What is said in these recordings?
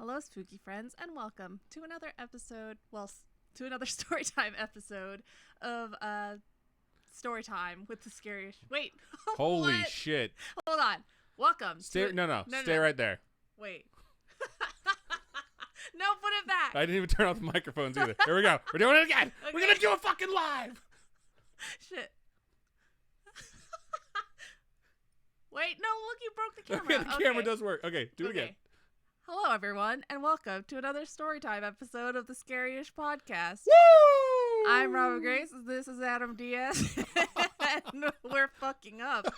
Hello, spooky friends, and welcome to another episode, to another Storytime episode of Storytime with the scariest... Wait. Holy shit. Hold on. Welcome. Stay right there. Wait. No, put it back. I didn't even turn off the microphones either. Here we go. We're doing it again. Okay. We're going to do it fucking live. Shit. Wait, no, look, you broke the camera. Okay, the camera does work. Okay, do it again. Hello, everyone, and welcome to another Storytime episode of the Scariest Podcast. Woo! I'm Robin Grace. This is Adam Diaz, and we're fucking up.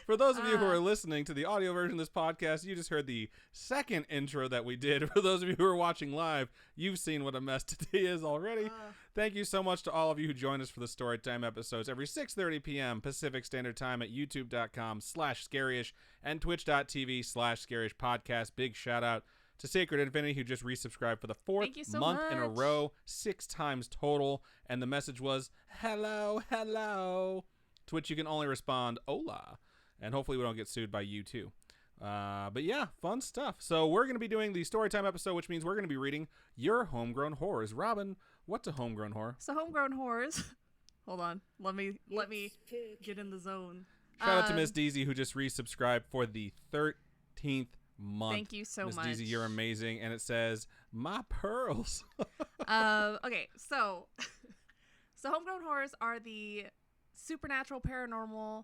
For those of you who are listening to the audio version of this podcast, you just heard the second intro that we did. For those of you who are watching live, you've seen what a mess today is already. Thank you so much to all of you who join us for the Storytime episodes every 6:30 p.m. Pacific Standard Time at youtube.com/scarish and twitch.tv/scarish podcast. Big shout out to Sacred Infinity, who just resubscribed for the fourth month in a row, 6 times total. And the message was, hello, hello. To which you can only respond, hola. And hopefully we don't get sued by you too. But yeah, fun stuff. So we're going to be doing the Storytime episode, which means we're going to be reading your homegrown horrors. Robin, what's a homegrown horror? So homegrown horrors. Hold on. Let me get in the zone. Shout out to Miss Deezy, who just resubscribed for the 13th month. Thank you so much. Miss Deezy, you're amazing. And it says, my pearls. Okay, so homegrown horrors are the supernatural, paranormal,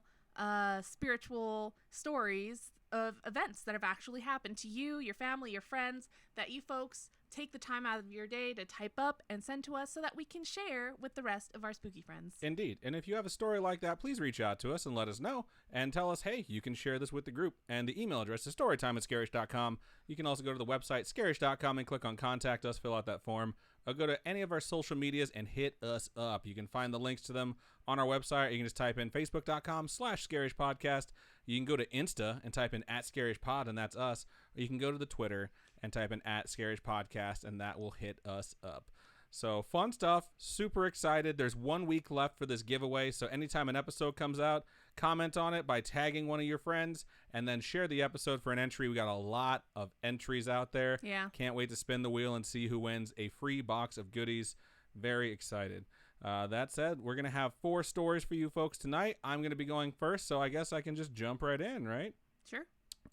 spiritual stories of events that have actually happened to you, your family, your friends, that you folks take the time out of your day to type up and send to us so that we can share with the rest of our spooky friends. Indeed. And if you have a story like that, please reach out to us and let us know and tell us, hey, you can share this with the group. And the email address is storytime@scarish.com. You can also go to the website scarish.com and click on contact us, fill out that form. Or go to any of our social medias and hit us up. You can find the links to them on our website. You can just type in facebook.com/scarishpodcast. You can go to Insta and type in @scarishpod, and that's us. Or you can go to the Twitter and type in @scarishpodcast, and that will hit us up. So fun stuff. Super excited. There's 1 week left for this giveaway. So anytime an episode comes out, comment on it by tagging one of your friends and then share the episode for an entry. We got a lot of entries out there. Yeah. Can't wait to spin the wheel and see who wins a free box of goodies. Very excited. That said, we're going to have 4 stories for you folks tonight. I'm going to be going first, so I guess I can just jump right in, right? Sure.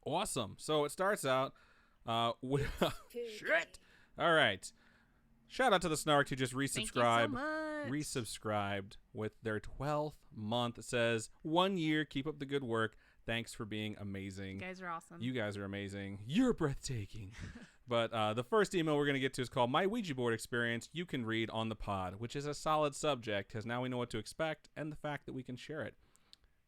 Awesome. So it starts out with... Shit! All right. Shout out to the Snark who just resubscribed. Resubscribed with their 12th month. It says, 1 year, keep up the good work. Thanks for being amazing. You guys are awesome. You guys are amazing. You're breathtaking. But the first email we're going to get to is called My Ouija Board Experience You Can Read on the Pod, which is a solid subject because now we know what to expect and the fact that we can share it.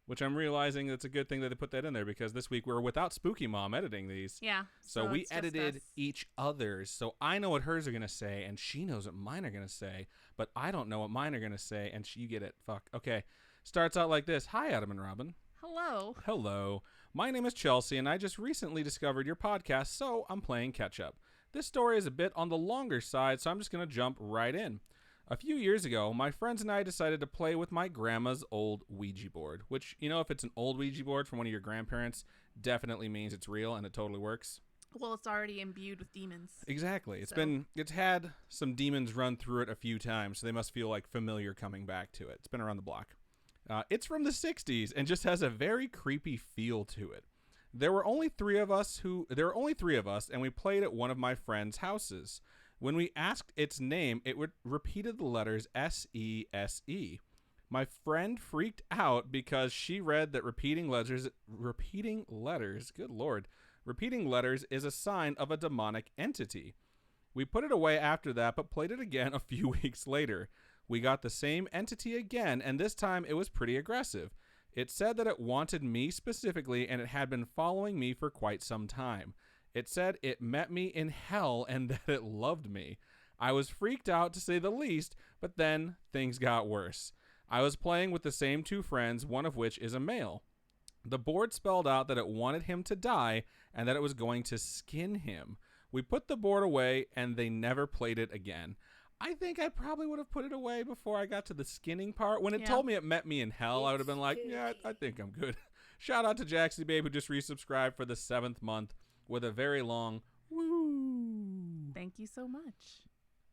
Which I'm realizing it's a good thing that they put that in there because this week we're without Spooky Mom editing these. Yeah. So we edited each other's. So I know what hers are going to say and she knows what mine are going to say, but I don't know what mine are going to say and you get it. Fuck. Okay. Starts out like this. Hi, Adam and Robin. Hello. Hello. My name is Chelsea and I just recently discovered your podcast, so I'm playing catch up. This story is a bit on the longer side, so I'm just going to jump right in. A few years ago, my friends and I decided to play with my grandma's old Ouija board, which, you know, if it's an old Ouija board from one of your grandparents, definitely means it's real and it totally works. Well, it's already imbued with demons. Exactly. It's had some demons run through it a few times, so they must feel like familiar coming back to it. It's been around the block. It's from the 60s and just has a very creepy feel to it. There were only 3 of us and we played at one of my friends' houses. When we asked its name, it repeated the letters S-E-S-E. My friend freaked out because she read that repeating letters, good Lord, repeating letters is a sign of a demonic entity. We put it away after that, but played it again a few weeks later. We got the same entity again, and this time it was pretty aggressive. It said that it wanted me specifically, and it had been following me for quite some time. It said it met me in hell and that it loved me. I was freaked out to say the least, but then things got worse. I was playing with the same 2 friends, one of which is a male. The board spelled out that it wanted him to die and that it was going to skin him. We put the board away and they never played it again. I think I probably would have put it away before I got to the skinning part. When it told me it met me in hell, I would have been like, yeah, I think I'm good. Shout out to Jaxie Babe who just resubscribed for the 7th month with a very long woo. Thank you so much.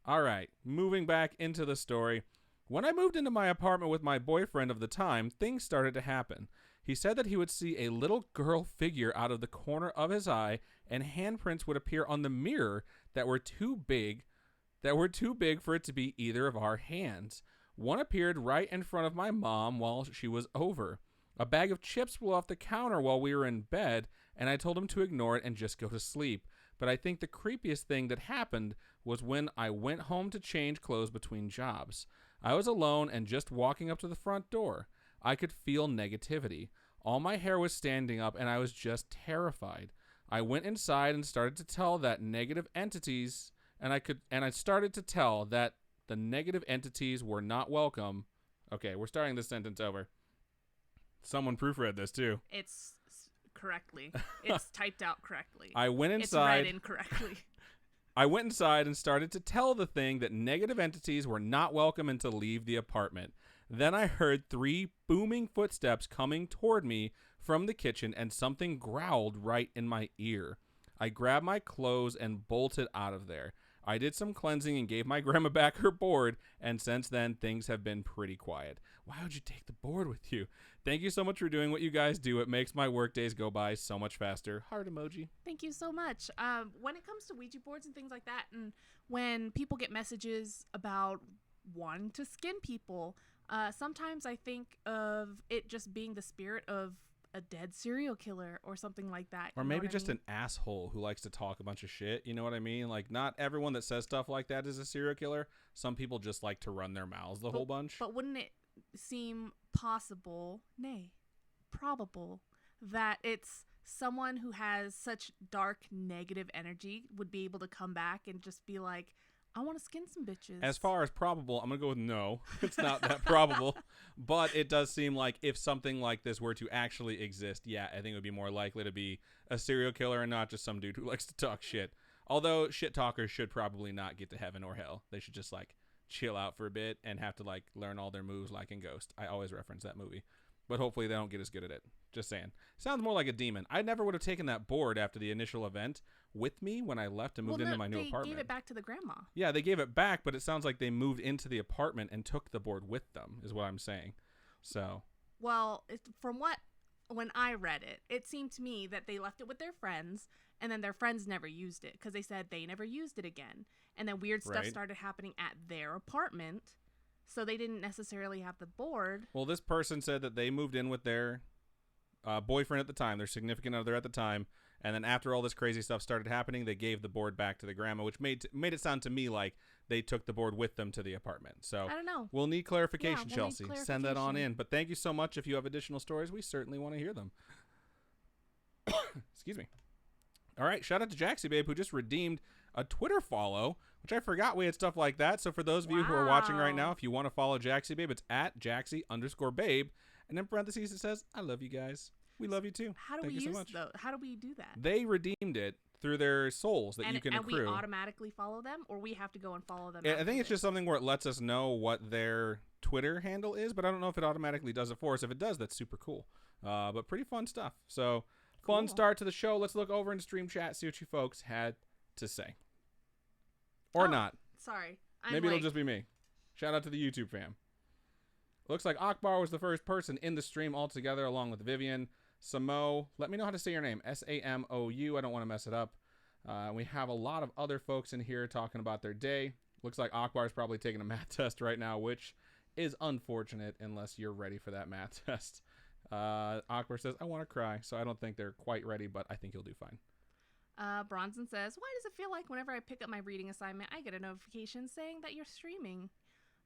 All right, moving back into the story. When I moved into my apartment with my boyfriend of the time, things started to happen. He said that he would see a little girl figure out of the corner of his eye, and handprints would appear on the mirror that were too big for it to be either of our hands. One appeared right in front of my mom while she was over. A bag of chips blew off the counter while we were in bed, and I told him to ignore it and just go to sleep. But I think the creepiest thing that happened was when I went home to change clothes between jobs. I was alone and just walking up to the front door. I could feel negativity. All my hair was standing up and I was just terrified. I went inside and started to tell that negative entities I started to tell that the negative entities were not welcome. Okay, we're starting this sentence over. Someone proofread this too. It's correctly. It's typed out correctly. I went inside. It's read incorrectly. I went inside and started to tell the thing that negative entities were not welcome and to leave the apartment. Then I heard 3 booming footsteps coming toward me from the kitchen and something growled right in my ear. I grabbed my clothes and bolted out of there. I did some cleansing and gave my grandma back her board, and since then, things have been pretty quiet. Why would you take the board with you? Thank you so much for doing what you guys do. It makes my work days go by so much faster. Heart emoji. Thank you so much. When it comes to Ouija boards and things like that, and when people get messages about wanting to skin people, sometimes I think of it just being the spirit of a dead serial killer or something like that. Or maybe just an asshole who likes to talk a bunch of shit. You know what I mean? Like, not everyone that says stuff like that is a serial killer. Some people just like to run their mouths whole bunch. But wouldn't it seem possible, nay, probable, that it's someone who has such dark negative energy would be able to come back and just be like, I want to skin some bitches? As far as probable, I'm going to go with no. It's not that probable. But it does seem like if something like this were to actually exist, yeah, I think it would be more likely to be a serial killer and not just some dude who likes to talk shit. Although shit talkers should probably not get to heaven or hell. They should just like chill out for a bit and have to like learn all their moves like in Ghost. I always reference that movie. But hopefully they don't get as good at it. Just saying. Sounds more like a demon. I never would have taken that board after the initial event with me when I left and moved into my new apartment. They gave it back to the grandma. Yeah, they gave it back, but it sounds like they moved into the apartment and took the board with them, is what I'm saying. So. Well, when I read it, it seemed to me that they left it with their friends, and then their friends never used it because they said they never used it again. And then weird stuff started happening at their apartment. So they didn't necessarily have the board. Well, this person said that they moved in with their boyfriend at the time, their significant other at the time, and then after all this crazy stuff started happening, they gave the board back to the grandma, which made it sound to me like they took the board with them to the apartment. So I don't know. We'll need clarification, Chelsea. Send that on in. But thank you so much. If you have additional stories, we certainly want to hear them. Excuse me. All right, shout out to Jaxie Babe, who just redeemed a Twitter follow, which I forgot we had stuff like that. So for those of you who are watching right now, if you want to follow Jaxie Babe, it's at Jaxie_Babe. And in parentheses, it says, I love you guys. We love you too. How do we use those? How do we do that? They redeemed it through their souls that you can accrue. And we automatically follow them, or we have to go and follow them? Yeah, I think it's just something where it lets us know what their Twitter handle is, but I don't know if it automatically does it for us. If it does, that's super cool. But pretty fun stuff. So fun start to the show. Let's look over into stream chat, see what you folks had to say. Or not. Sorry. Maybe it'll just be me. Shout out to the YouTube fam. Looks like Akbar was the first person in the stream altogether, along with Vivian. Samo, let me know how to say your name. Samou. I don't want to mess it up. We have a lot of other folks in here talking about their day. Looks like Akbar is probably taking a math test right now, which is unfortunate unless you're ready for that math test. Akbar says, I want to cry, so I don't think they're quite ready, but I think you'll do fine. Bronson says, why does it feel like whenever I pick up my reading assignment, I get a notification saying that you're streaming?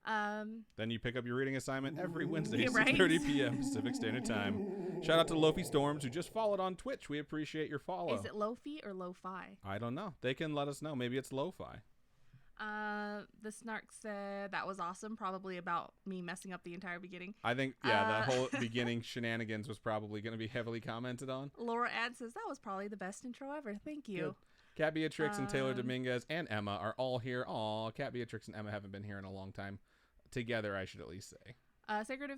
Then you pick up your reading assignment every Wednesday at 6:30 p.m. Pacific Standard Time. Shout out to Lofi Storms, who just followed on Twitch. We appreciate your follow. Is it Lofi or Lo-Fi? I don't know. They can let us know. Maybe it's Lo-Fi. The Snark said that was awesome. Probably about me messing up the entire beginning. I think, that whole beginning shenanigans was probably going to be heavily commented on. Laura Ad says that was probably the best intro ever. Thank you. Good. Cat Beatrix and Taylor Dominguez and Emma are all here. Aw, Cat Beatrix and Emma haven't been here in a long time. Together, I should at least say. Sacred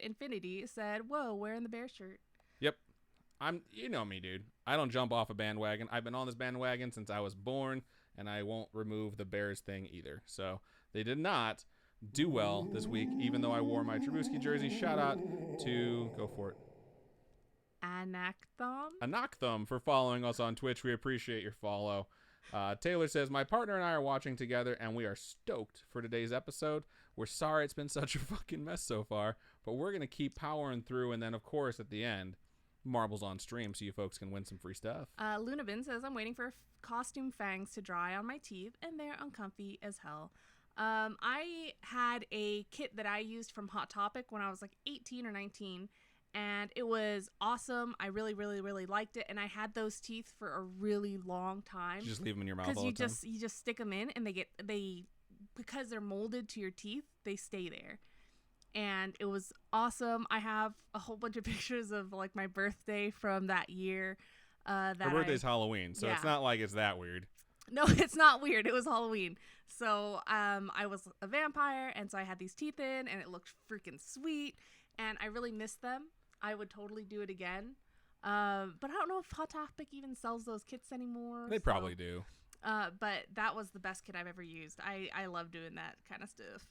Infinity said, whoa, wearing the bear shirt. Yep. You know me, dude. I don't jump off a bandwagon. I've been on this bandwagon since I was born, and I won't remove the Bears thing either. So they did not do well this week, even though I wore my Trubisky jersey. Shout out to, go for it, Anakthum for following us on Twitch. We appreciate your follow. Taylor says, my partner and I are watching together, and we are stoked for today's episode. We're sorry it's been such a fucking mess so far, but we're going to keep powering through. And then, of course, at the end, marbles on stream so you folks can win some free stuff. Lunabin says, I'm waiting for costume fangs to dry on my teeth, and they're uncomfy as hell. I had a kit that I used from Hot Topic when I was like 18 or 19, and it was awesome. I really, really, really liked it, and I had those teeth for a really long time. You just leave them in your mouth all the time? Because you just stick them in, and they because they're molded to your teeth, they stay there. And it was awesome. I have a whole bunch of pictures of like my birthday from that year. Her birthday's Halloween, so It's not like it's that weird. No, it's not weird. It was Halloween. So I was a vampire, and so I had these teeth in, and it looked freaking sweet, and I really missed them. I would totally do it again. But I don't know if Hot Topic even sells those kits anymore. They probably do. But that was the best kit I've ever used. I love doing that kind of stuff.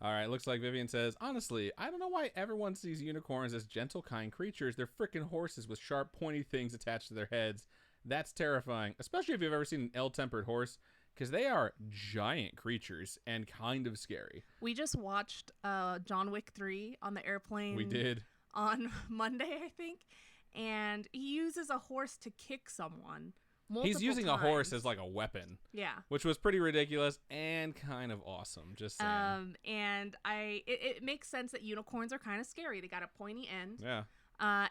All right, looks like Vivian says, honestly, I don't know why everyone sees unicorns as gentle, kind creatures. They're freaking horses with sharp, pointy things attached to their heads. That's terrifying, especially if you've ever seen an ill-tempered horse, because they are giant creatures and kind of scary. We just watched John Wick 3 on the airplane. We did. On Monday, I think, and he uses a horse to kick someone. He's using times. A horse as like a weapon. Yeah. Which was pretty ridiculous and kind of awesome. Just saying. And it makes sense that unicorns are kind of scary. They got a pointy end. Yeah.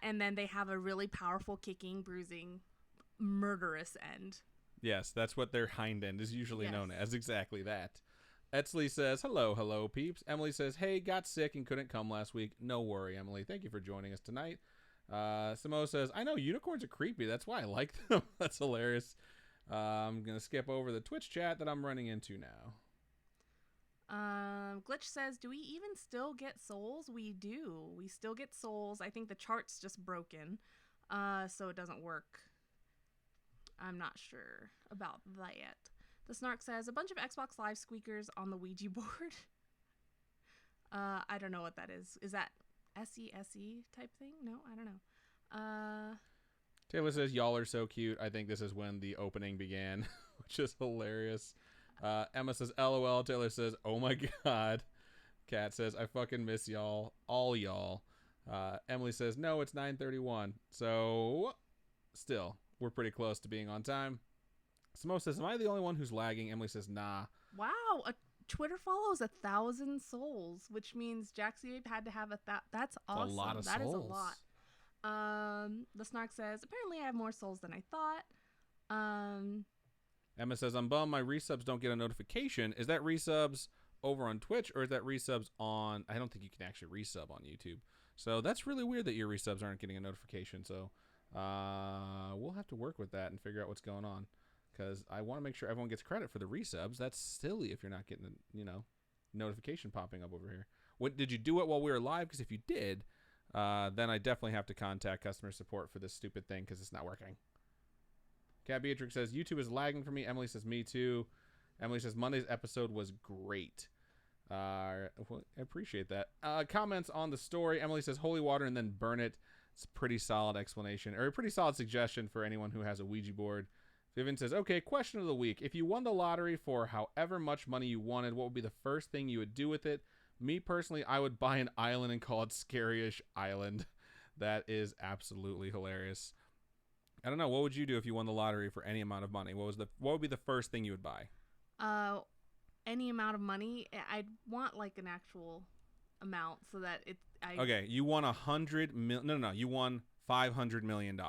And then they have a really powerful kicking, bruising, murderous end. Yes, that's what their hind end is usually known as. Exactly that. Etsley says, hello, peeps. Emily says, hey, got sick and couldn't come last week. No worry, Emily. Thank you for joining us tonight. Samo says, I know unicorns are creepy. That's why I like them. That's hilarious. I'm going to skip over the Twitch chat that I'm running into now. Glitch says, do we even still get souls? We do. We still get souls. I think the chart's just broken, so it doesn't work. I'm not sure about that. The Snark says, a bunch of Xbox Live squeakers on the Ouija board. I don't know what that is. Is that SESE type thing? No, I don't know. Taylor says, y'all are so cute. I think this is when the opening began, which is hilarious. Emma says, LOL. Taylor says, oh my God. Kat says, I fucking miss y'all. All y'all. Emily says, no, it's 9:31. So, still, we're pretty close to being on time. Samo says, am I the only one who's lagging? Emily says, nah. Wow, Twitter follows 1,000 souls, which means Jaxie had to have that's awesome. A lot of that souls. Is a lot. The Snark says, apparently I have more souls than I thought. Emma says, I'm bummed my resubs don't get a notification. Is that resubs over on Twitch, or is that resubs on... I don't think you can actually resub on YouTube. So that's really weird that your resubs aren't getting a notification. So we'll have to work with that and figure out what's going on. Because I want to make sure everyone gets credit for the resubs. That's silly if you're not getting a, notification popping up over here. What did you do it while we were live? Because if you did, then I definitely have to contact customer support for this stupid thing because it's not working. Cat Beatrix says, YouTube is lagging for me. Emily says, me too. Emily says, Monday's episode was great. I appreciate that. Comments on the story. Emily says, holy water and then burn it. It's a pretty solid explanation, or a pretty solid suggestion for anyone who has a Ouija board. Vivian says, okay, question of the week. If you won the lottery for however much money you wanted, what would be the first thing you would do with it? Me, personally, I would buy an island and call it Scary-ish Island. That is absolutely hilarious. I don't know. What would you do if you won the lottery for any amount of money? What would be the first thing you would buy? Any amount of money. I'd want like an actual amount so that Okay, you won No, you won $500 million.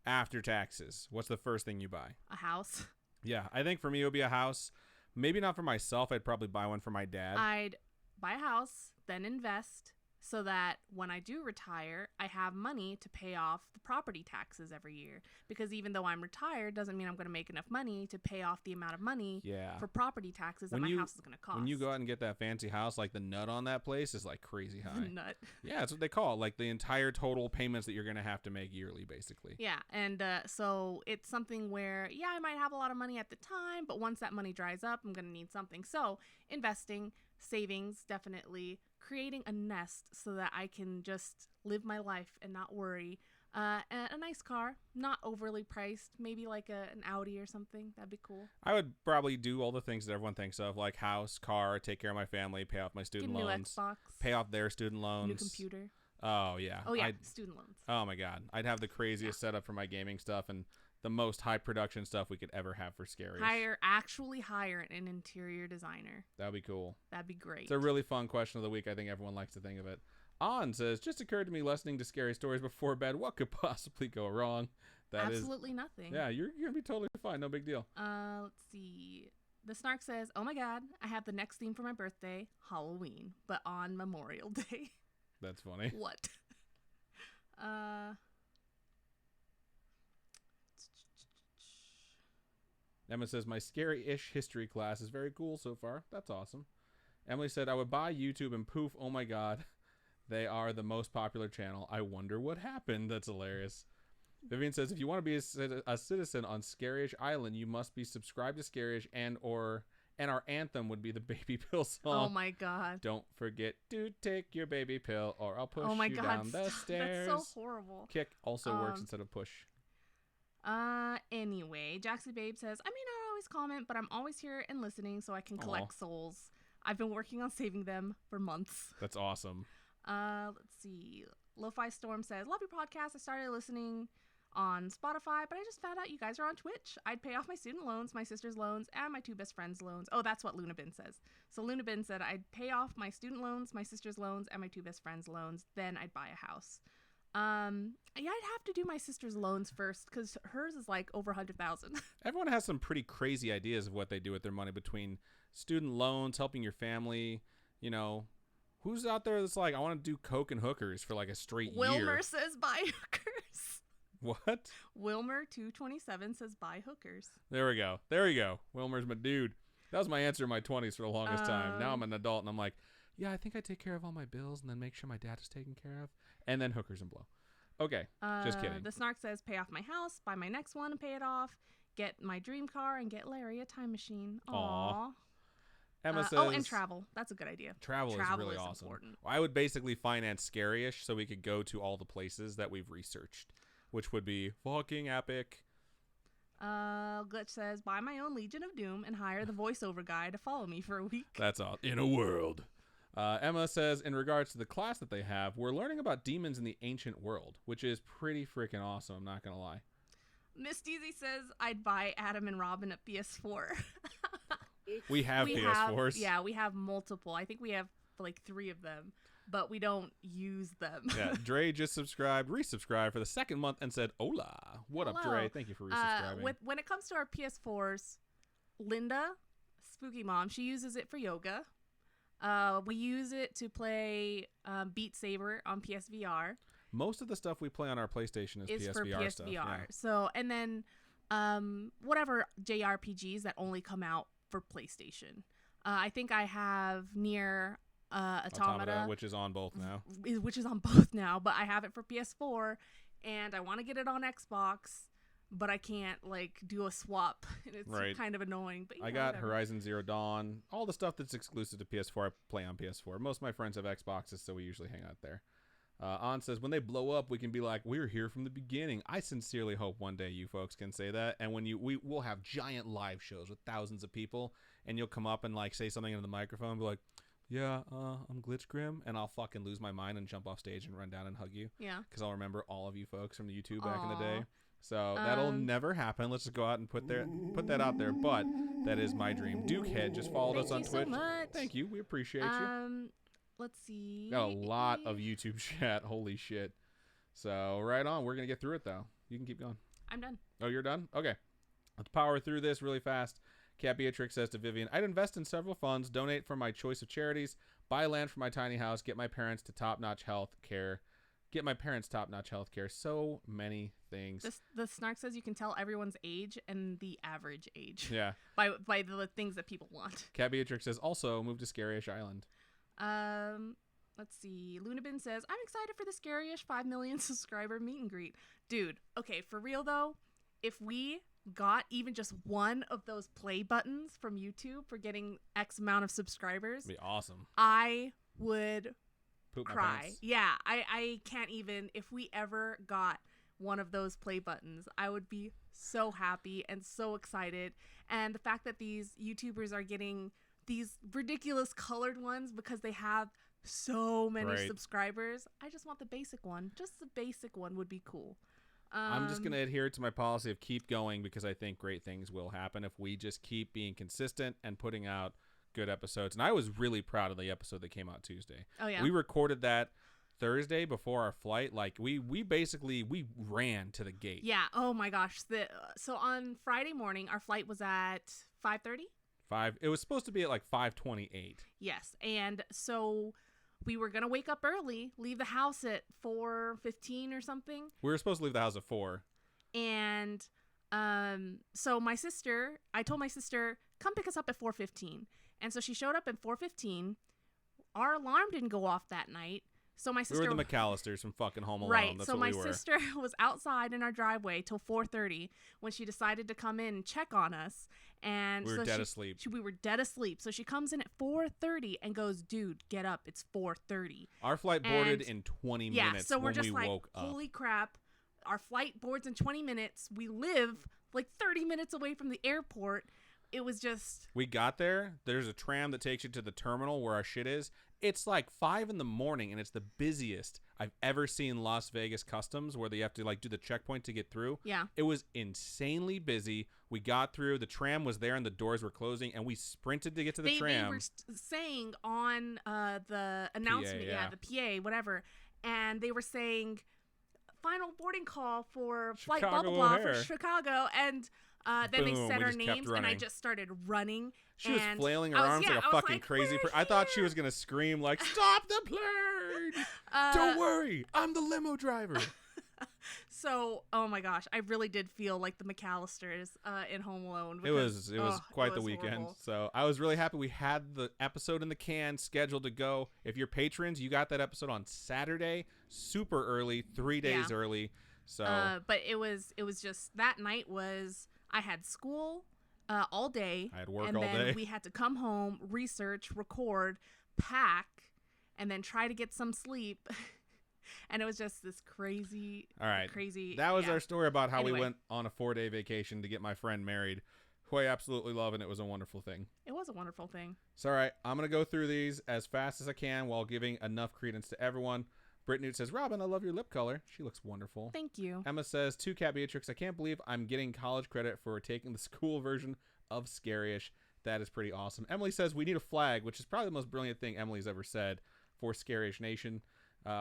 After taxes, what's the first thing you buy? A house. Yeah, I think for me it would be a house. Maybe not for myself. I'd probably buy one for my dad. I'd buy a house, then invest, so that when I do retire, I have money to pay off the property taxes every year. Because even though I'm retired, doesn't mean I'm going to make enough money to pay off the amount of money for property taxes that my house is going to cost. When you go out and get that fancy house, like the nut on that place is like crazy high. The nut. Yeah, that's what they call it. Like the entire total payments that you're going to have to make yearly, basically. Yeah, and so it's something where, yeah, I might have a lot of money at the time, but once that money dries up, I'm going to need something. So investing, savings, definitely creating a nest so that I can just live my life and not worry. And a nice car, not overly priced, maybe like an Audi or something. That'd be cool. I would probably do all the things that everyone thinks of, like house, car, take care of my family, pay off my student loans, Xbox, pay off their student loans, new computer. Oh yeah. Oh yeah, student loans. Oh my God, I'd have the craziest setup for my gaming stuff and the most high production stuff we could ever have for Scary. Actually hire an interior designer. That'd be cool. That'd be great. It's a really fun question of the week. I think everyone likes to think of it. On says, just occurred to me listening to scary stories before bed. What could possibly go wrong? Absolutely nothing. Yeah, you're gonna be totally fine. No big deal. Let's see. The Snark says, "Oh my God, I have the next theme for my birthday, Halloween, but on Memorial Day." That's funny. What? Emma says, my scary-ish history class is very cool so far. That's awesome. Emily said, I would buy YouTube and poof, oh my God, they are the most popular channel. I wonder what happened. That's hilarious. Vivian says, if you want to be a citizen on Scary-ish Island, you must be subscribed to Scary-ish and our anthem would be the baby pill song. Oh my God. Don't forget to take your baby pill or I'll push you God, down the stairs. That's so horrible. Kick also works instead of push. Anyway, Jaxie Babe says, I may not always comment, but I'm always here and listening so I can collect souls. I've been working on saving them for months. That's awesome. Let's see. Lo-Fi Storm says, love your podcast. I started listening on Spotify, but I just found out you guys are on Twitch. I'd pay off my student loans, my sister's loans, and my two best friends' loans. Oh, that's what Lunabin says. So Lunabin said I'd pay off my student loans, my sister's loans, and my two best friends' loans. Then I'd buy a house. Yeah, I'd have to do my sister's loans first because hers is like over 100,000. Everyone has some pretty crazy ideas of what they do with their money between student loans, helping your family. You know, who's out there that's like, I want to do coke and hookers for like a straight year? Wilmer says buy hookers. What? Wilmer 227 says buy hookers. There we go. Wilmer's my dude. That was my answer in my 20s for the longest time. Now I'm an adult and I'm like, yeah, I think I take care of all my bills and then make sure my dad is taken care of. And then hookers and blow. Okay, just kidding. The Snark says pay off my house, buy my next one and pay it off, get my dream car, and get Larry a time machine. Aww. Emma says, and travel. That's a good idea. Travel is really awesome. Important. I would basically finance Scary-ish so we could go to all the places that we've researched, which would be fucking epic. Glitch says, buy my own Legion of Doom and hire the voiceover guy to follow me for a week. That's all. In a world. Emma says, in regards to the class that they have, we're learning about demons in the ancient world, which is pretty freaking awesome, I'm not going to lie. Miss Deasy says, I'd buy Adam and Robin a PS4. We have PS4s. Yeah, we have multiple. I think we have like 3 of them, but we don't use them. Yeah, Dre just resubscribed for the 2nd month and said, hola. What up, Dre? Thank you for resubscribing. When it comes to our PS4s, Linda, Spooky Mom, she uses it for yoga. We use it to play Beat Saber on PSVR. Most of the stuff we play on our PlayStation is PSVR for PSVR stuff. Yeah. So, and then whatever JRPGs that only come out for PlayStation. I think I have Nier Automata, which is on both now. But I have it for PS4, and I want to get it on Xbox. But I can't like do a swap, and it's kind of annoying. But I got Horizon Zero Dawn, all the stuff that's exclusive to PS4. I play on PS4. Most of my friends have Xboxes, so we usually hang out there. On says, when they blow up, we can be like, we're here from the beginning. I sincerely hope one day you folks can say that, and when we'll have giant live shows with thousands of people, and you'll come up and like say something into the microphone, and be like, yeah, I'm Glitch Grim, and I'll fucking lose my mind and jump off stage and run down and hug you. Yeah, because I'll remember all of you folks from the YouTube back in the day. So that'll never happen. Let's just go out and put that out there. But that is my dream. Dukehead just followed us on Twitch. So much. Thank you. We appreciate you. Let's see. Got a lot of YouTube chat. Holy shit. So right on. We're gonna get through it though. You can keep going. I'm done. Oh, you're done? Okay. Let's power through this really fast. Cat Beatrix says to Vivian, I'd invest in several funds, donate from my choice of charities, buy land for my tiny house, get my parents top-notch health care. So many things. The snark says you can tell everyone's age and the average age. Yeah. by the things that people want. Cat Beatrix says also move to Scary-ish Island. Let's see. Lunabin says, I'm excited for the Scary-ish 5 million subscriber meet and greet. Dude, okay, for real though, if we got even just one of those play buttons from YouTube for getting X amount of subscribers, It'd be awesome. I would Poop my cry. pants. Yeah, I can't even. If we ever got one of those play buttons, I would be so happy and so excited. And the fact that these YouTubers are getting these ridiculous colored ones because they have so many subscribers, I just want the basic one. Just the basic one would be cool. I'm just going to adhere to my policy of keep going because I think great things will happen if we just keep being consistent and putting out good episodes. And I was really proud of the episode that came out Tuesday. Oh, yeah. We recorded that Thursday before our flight. Like, we ran to the gate. Yeah. Oh, my gosh. So on Friday morning, our flight was at 5:30? It was supposed to be at like 5:28. Yes. And so we were going to wake up early, leave the house at 4:15 or something. We were supposed to leave the house at 4. And so I told my sister, come pick us up at 4:15. And so she showed up at 4:15. Our alarm didn't go off that night. So my sister... We were the McAllisters from fucking Home Alone. Right. That's so what my we were. sister was outside in our driveway till 4:30 when she decided to come in and check on us. And we were dead asleep. We were dead asleep. So she comes in at 4:30 and goes, dude, get up. It's 4:30. Our flight boarded in 20 minutes so we're when just we like, woke up. Holy crap. Our flight boards in 20 minutes. We live like 30 minutes away from the airport. It was just... We got there. There's a tram that takes you to the terminal where our shit is. It's like 5 in the morning, and it's the busiest I've ever seen Las Vegas Customs, where they have to like do the checkpoint to get through. Yeah. It was insanely busy. We got through. The tram was there, and the doors were closing, and we sprinted to get to the tram. They were saying on the announcement, the PA, whatever, and they were saying final boarding call for flight blah, blah, blah for Chicago, and... then they said our names, and I just started running. She was flailing her arms like a fucking crazy person. I thought she was going to scream like, stop the plane! Don't worry, I'm the limo driver. So, oh my gosh, I really did feel like the McAllisters in Home Alone. Because, it was quite the weekend. Horrible. So I was really happy we had the episode in the can scheduled to go. If you're patrons, you got that episode on Saturday, super early, 3 days early. So, but it was just, that night was... I had school all day. I had work all day. And then we had to come home, research, record, pack, and then try to get some sleep. And it was just this crazy, crazy. That was our story about how we went on a 4-day vacation to get my friend married, who I absolutely love, and it was a wonderful thing. It was a wonderful thing. So, all right, I'm going to go through these as fast as I can while giving enough credence to everyone. Britt Newt says, Robin, I love your lip color. She looks wonderful. Thank you. Emma says, to Cat Beatrix, I can't believe I'm getting college credit for taking the school version of Scary-ish. That is pretty awesome. Emily says, we need a flag, which is probably the most brilliant thing Emily's ever said for Scary-ish Nation.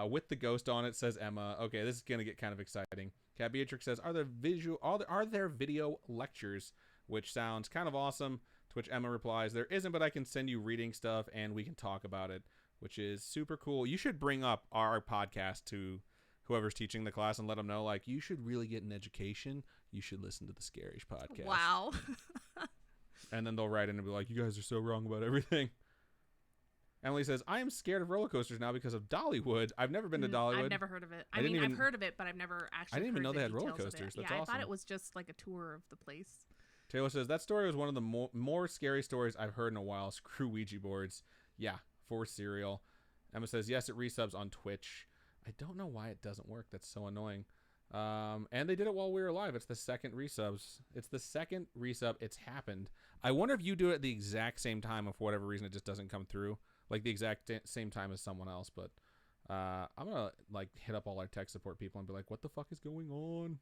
With the ghost on it, says Emma. Okay, this is going to get kind of exciting. Cat Beatrix says, are there video lectures? Which sounds kind of awesome. To which Emma replies, there isn't, but I can send you reading stuff and we can talk about it, which is super cool. You should bring up our podcast to whoever's teaching the class and let them know, like, you should really get an education. You should listen to the Scary-ish podcast. Wow. And then they'll write in and be like, you guys are so wrong about everything. Emily says, I am scared of roller coasters now because of Dollywood. I've never been to Dollywood. I've never heard of it. I mean, I've heard of it, but I've never actually I didn't even know the they had roller details coasters. That's yeah, awesome. I thought it was just like a tour of the place. Taylor says, that story was one of the more scary stories I've heard in a while. Screw Ouija boards. Yeah, for cereal. Emma says, yes, it resubs on Twitch. I don't know why it doesn't work. That's so annoying. And they did it while we were live. It's the second resubs. It's the second resub. It's happened. I wonder if you do it at the exact same time, and for whatever reason it just doesn't come through. Like the exact same time as someone else. But I'm going to like hit up all our tech support people and be like, what the fuck is going on?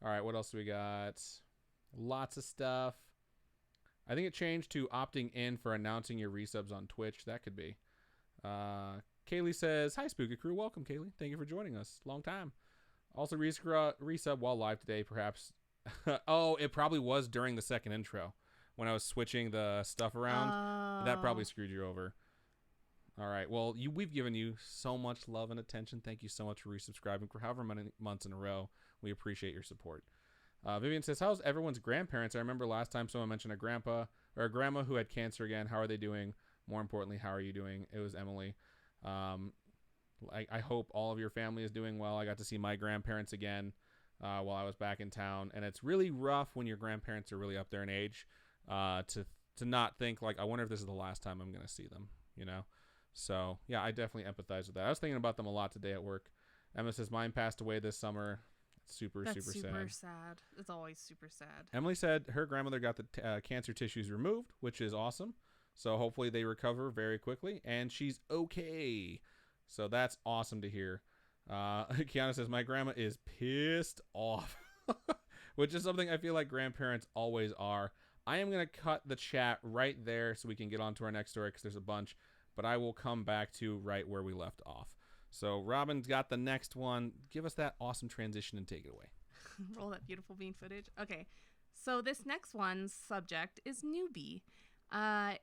All right, what else do we got? Lots of stuff. I think it changed to opting in for announcing your resubs on Twitch. That could be. Kaylee says, hi, Spooky Crew. Welcome, Kaylee. Thank you for joining us. Long time. Also, resub while live today, perhaps. Oh, it probably was during the second intro when I was switching the stuff around. That probably screwed you over. All right. Well, we've given you so much love and attention. Thank you so much for resubscribing for however many months in a row. We appreciate your support. Vivian says, how's everyone's grandparents? I remember last time someone mentioned a grandpa or a grandma who had cancer again. How are they doing? More importantly, how are you doing? It was Emily. I hope all of your family is doing well. I got to see my grandparents again while I was back in town. And it's really rough when your grandparents are really up there in age to not think like, I wonder if this is the last time I'm going to see them, you know? So, yeah, I definitely empathize with that. I was thinking about them a lot today at work. Emma says, mine passed away this summer. Super sad. It's always super sad. Emily said her grandmother got the cancer tissues removed, which is awesome. So hopefully they recover very quickly, and she's okay. So that's awesome to hear. Kiana says, my grandma is pissed off, which is something I feel like grandparents always are. I am going to cut the chat right there so we can get on to our next story because there's a bunch, but I will come back to right where we left off. So Robin's got the next one. Give us that awesome transition and take it away. Roll that beautiful bean footage. Okay, so this next one's subject is newbie.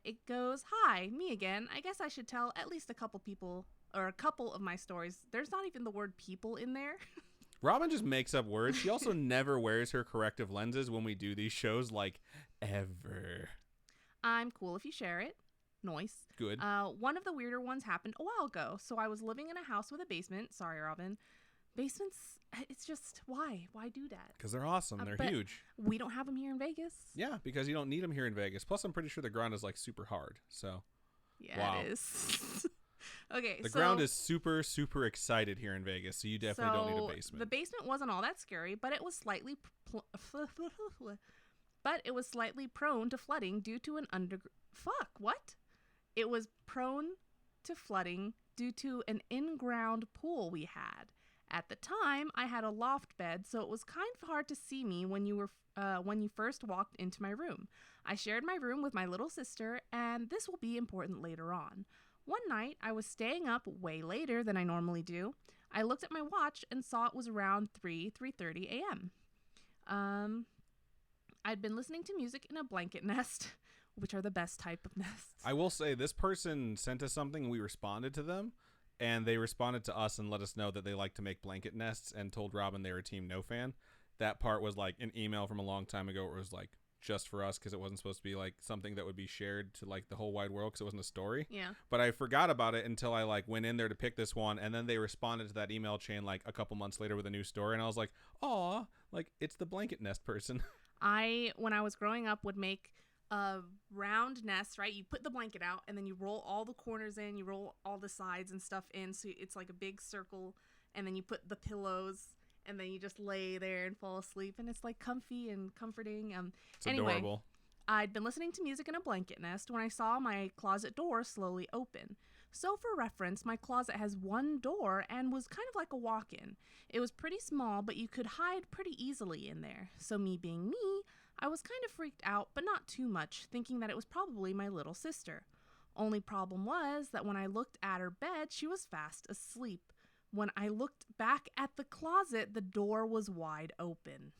It goes, hi, me again. I guess I should tell at least a couple people or a couple of my stories. There's not even the word people in there. Robin just makes up words. She also never wears her corrective lenses when we do these shows, like, ever. I'm cool if you share it. Nice. Good. One of the weirder ones happened a while ago. So I was living in a house with a basement. Sorry, Robin. Basements, it's just, why? Why do that? Because they're awesome. They're huge. We don't have them here in Vegas. Yeah, because you don't need them here in Vegas. Plus, I'm pretty sure the ground is, like, super hard. So, yeah, wow. It is. Okay, the ground is super, super excited here in Vegas, so you definitely don't need a basement. The basement wasn't all that scary, but it was slightly prone to flooding due to It was prone to flooding due to an in-ground pool we had. At the time, I had a loft bed, so it was kind of hard to see me when you first walked into my room. I shared my room with my little sister, and this will be important later on. One night, I was staying up way later than I normally do. I looked at my watch and saw it was around 3:30 a.m. I'd been listening to music in a blanket nest, which are the best type of nests. I will say this person sent us something and we responded to them, and they responded to us and let us know that they like to make blanket nests and told Robin they were Team No Fan. That part was like an email from a long time ago where it was like just for us because it wasn't supposed to be like something that would be shared to like the whole wide world because it wasn't a story. Yeah. But I forgot about it until I like went in there to pick this one, and then they responded to that email chain like a couple months later with a new story, and I was like, aw, like it's the blanket nest person. When I was growing up, would make a round nest, right? You put the blanket out and then you roll all the corners in, you roll all the sides and stuff in, so it's like a big circle, and then you put the pillows and then you just lay there and fall asleep, and it's like comfy and comforting. It's anyway, adorable. I'd been listening to music in a blanket nest when I saw my closet door slowly open. So for reference, my closet has one door and was kind of like a walk-in. It was pretty small, but you could hide pretty easily in there. So me being me, I was kind of freaked out, but not too much, thinking that it was probably my little sister. Only problem was that when I looked at her bed, she was fast asleep. When I looked back at the closet, the door was wide open.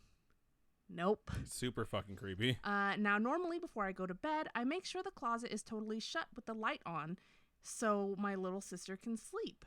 Nope. Super fucking creepy. Now, normally before I go to bed, I make sure the closet is totally shut with the light on so my little sister can sleep.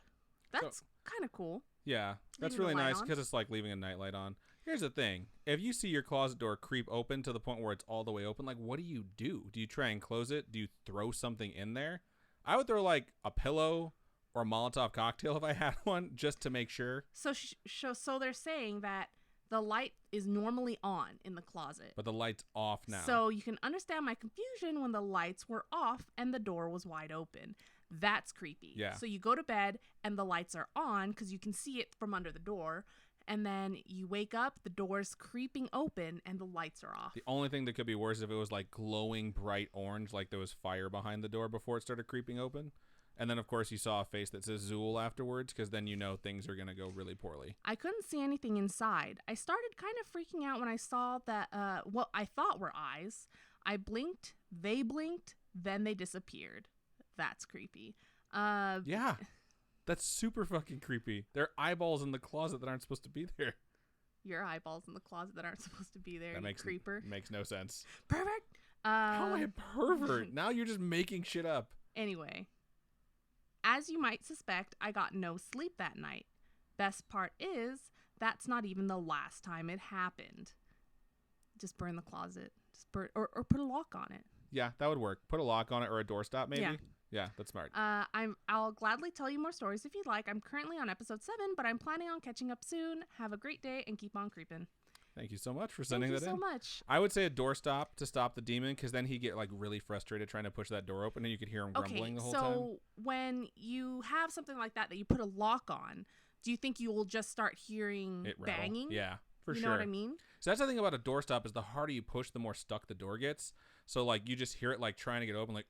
That's kind of cool. Yeah, that's Leaving really the light nice on. because it's like leaving a nightlight on. Here's the thing. If you see your closet door creep open to the point where it's all the way open, like what do you do? Do you try and close it? Do you throw something in there? I would throw like a pillow or a Molotov cocktail if I had one just to make sure. So they're saying that the light is normally on in the closet. But the light's off now. So you can understand my confusion when the lights were off and the door was wide open. That's creepy. Yeah. So you go to bed and the lights are on because you can see it from under the door. And then you wake up, the door's creeping open and the lights are off. The only thing that could be worse if it was like glowing bright orange, like there was fire behind the door before it started creeping open. And then, of course, you saw a face that says Zool afterwards, because then you know things are going to go really poorly. I couldn't see anything inside. I started kind of freaking out when I saw that what I thought were eyes. I blinked, they blinked, then they disappeared. That's creepy. Yeah, that's super fucking creepy. There are eyeballs in the closet that aren't supposed to be there. Your eyeballs in the closet that aren't supposed to be there, you creeper. Makes no sense. Perfect. How am I a pervert? Now you're just making shit up. Anyway. As you might suspect, I got no sleep that night. Best part is, that's not even the last time it happened. Just burn the closet. Just burn, or put a lock on it. Yeah, that would work. Put a lock on it or a doorstop, maybe. Yeah. Yeah, that's smart. I'll gladly tell you more stories if you'd like. I'm currently on episode 7, but I'm planning on catching up soon. Have a great day and keep on creeping. Thank you so much for sending that in. Thank you so much. I would say a doorstop to stop the demon, because then he'd get like really frustrated trying to push that door open, and you could hear him grumbling the whole time. So when you have something like that you put a lock on, do you think you will just start hearing It rattle. banging? Yeah, for you sure. You know what I mean? So that's the thing about a doorstop, is the harder you push, the more stuck the door gets. So like you just hear it like trying to get open, like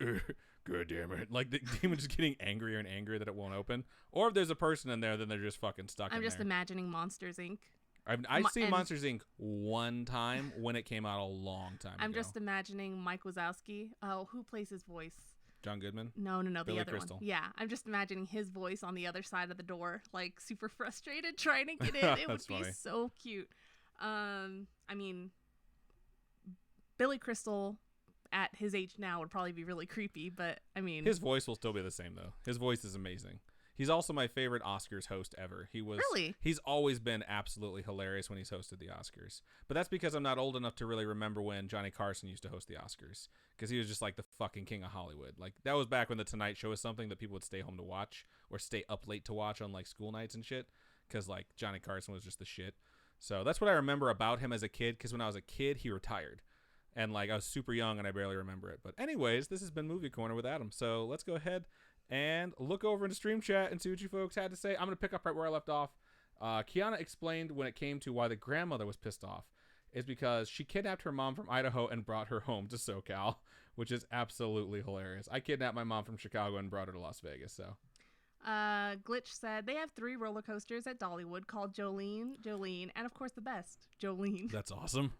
God damn it! Like the demon just getting angrier and angrier that it won't open. Or if there's a person in there, then they're just fucking stuck. I'm just imagining Monsters Inc. I've seen Monsters Inc. one time when it came out a long time ago. I'm just imagining Mike Wazowski. Oh, who plays his voice? John Goodman? No, Billy the other Crystal. one. Yeah, I'm just imagining his voice on the other side of the door, like super frustrated trying to get in. It would be so cute. I mean, Billy Crystal at his age now would probably be really creepy, but I mean, his voice will still be the same though. His voice is amazing. He's also my favorite Oscars host ever. He's always been absolutely hilarious when he's hosted the Oscars. But that's because I'm not old enough to really remember when Johnny Carson used to host the Oscars, because he was just like the fucking king of Hollywood. Like that was back when the Tonight Show was something that people would stay home to watch or stay up late to watch on like school nights and shit, because like Johnny Carson was just the shit. So that's what I remember about him as a kid, because when I was a kid, he retired. And like I was super young and I barely remember it. But anyways, this has been Movie Corner with Adam. So let's go ahead and look over into Stream Chat and see what you folks had to say. I'm going to pick up right where I left off. Kiana explained when it came to why the grandmother was pissed off is because she kidnapped her mom from Idaho and brought her home to SoCal, which is absolutely hilarious. I kidnapped my mom from Chicago and brought her to Las Vegas. So Glitch said they have 3 roller coasters at Dollywood called Jolene, and of course the best, Jolene. That's awesome.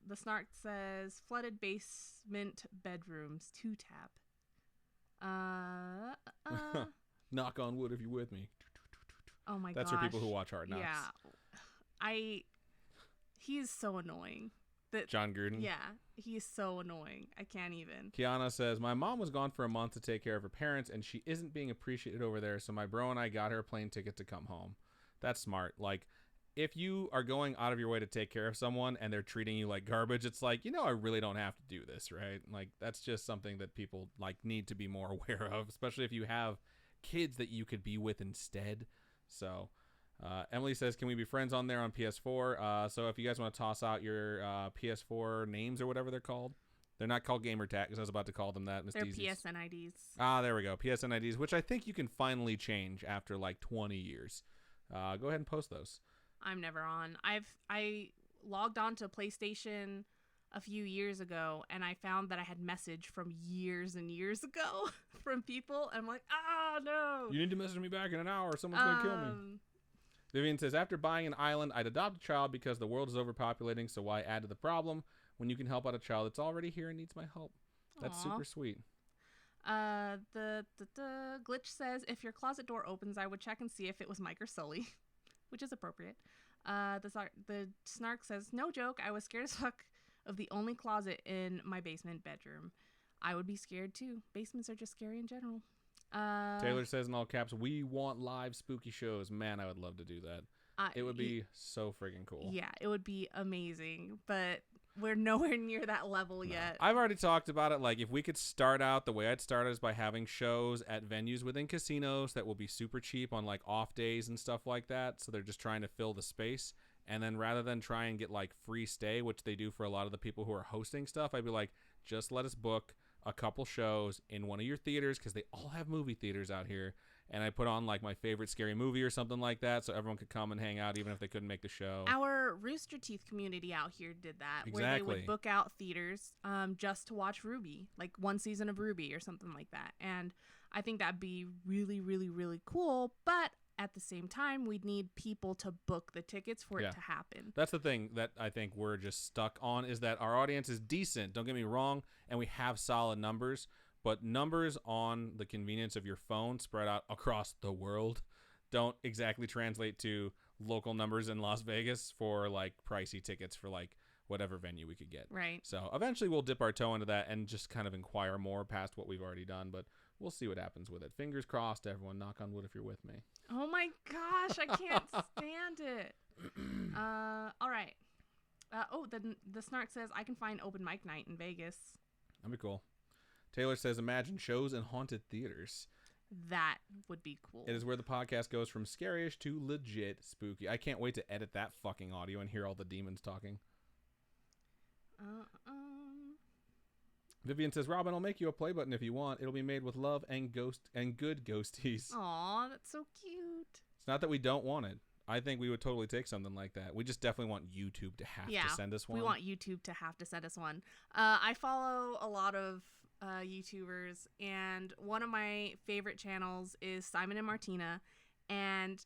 The Snark says flooded basement bedrooms 2-tap. Knock on wood if you're with me. Oh my god. That's for people who watch Hard Knocks. Yeah. He's so annoying. John Gruden? Yeah, he's so annoying. I can't even. Kiana says, my mom was gone for a month to take care of her parents, and she isn't being appreciated over there, so my bro and I got her a plane ticket to come home. That's smart. Like, if you are going out of your way to take care of someone and they're treating you like garbage, it's like, I really don't have to do this, right? Like, that's just something that people like need to be more aware of, especially if you have kids that you could be with instead. So Emily says, can we be friends on there on PS4? So if you guys want to toss out your PS4 names or whatever they're called. They're not called gamer tag, because I was about to call them that. They're PSN IDs. There we go. PSN IDs, which I think you can finally change after like 20 years. Go ahead and post those. I'm never on. I logged on to PlayStation a few years ago, and I found that I had message from years and years ago from people. I'm like, no. You need to message me back in an hour. Someone's going to kill me. Vivian says, after buying an island, I'd adopt a child because the world is overpopulating, so why add to the problem when you can help out a child that's already here and needs my help? That's super sweet. The Glitch says, if your closet door opens, I would check and see if it was Mike or Sully, which is appropriate. The Snark says, no joke, I was scared as fuck of the only closet in my basement bedroom. I would be scared too. Basements are just scary in general. Taylor says in all caps, we want live spooky shows. Man, I would love to do that. It would be so friggin' cool. Yeah, it would be amazing, but we're nowhere near that level yet. I've already talked about it. Like, if we could start out, the way I'd start is by having shows at venues within casinos that will be super cheap on like off days and stuff like that. So they're just trying to fill the space. And then rather than try and get like free stay, which they do for a lot of the people who are hosting stuff, I'd be like, just let us book a couple shows in one of your theaters, because they all have movie theaters out here. And I put on like my favorite scary movie or something like that, so everyone could come and hang out even if they couldn't make the show. Our Rooster Teeth community out here did that, exactly. Where they would book out theaters just to watch Ruby, like one season of Ruby or something like that. And I think that'd be really, really, really cool. But at the same time, we'd need people to book the tickets for it to happen. That's the thing that I think we're just stuck on, is that our audience is decent, don't get me wrong, and we have solid numbers. But numbers on the convenience of your phone spread out across the world don't exactly translate to local numbers in Las Vegas for like pricey tickets for like whatever venue we could get. Right. So eventually we'll dip our toe into that and just kind of inquire more past what we've already done, but we'll see what happens with it. Fingers crossed, everyone. Knock on wood if you're with me. Oh my gosh, I can't stand it. All right. The Snark says I can find open mic night in Vegas. That'd be cool. Taylor says imagine shows in haunted theaters. That would be cool. It is where the podcast goes from scary-ish to legit spooky. I can't wait to edit that fucking audio and hear all the demons talking. Vivian says, Robin, I'll make you a play button if you want. It'll be made with love and good ghosties. Aw, that's so cute. It's not that we don't want it. I think we would totally take something like that. We just definitely want YouTube to have to send us one. We want YouTube to have to send us one. I follow a lot of YouTubers, and one of my favorite channels is Simon and Martina, and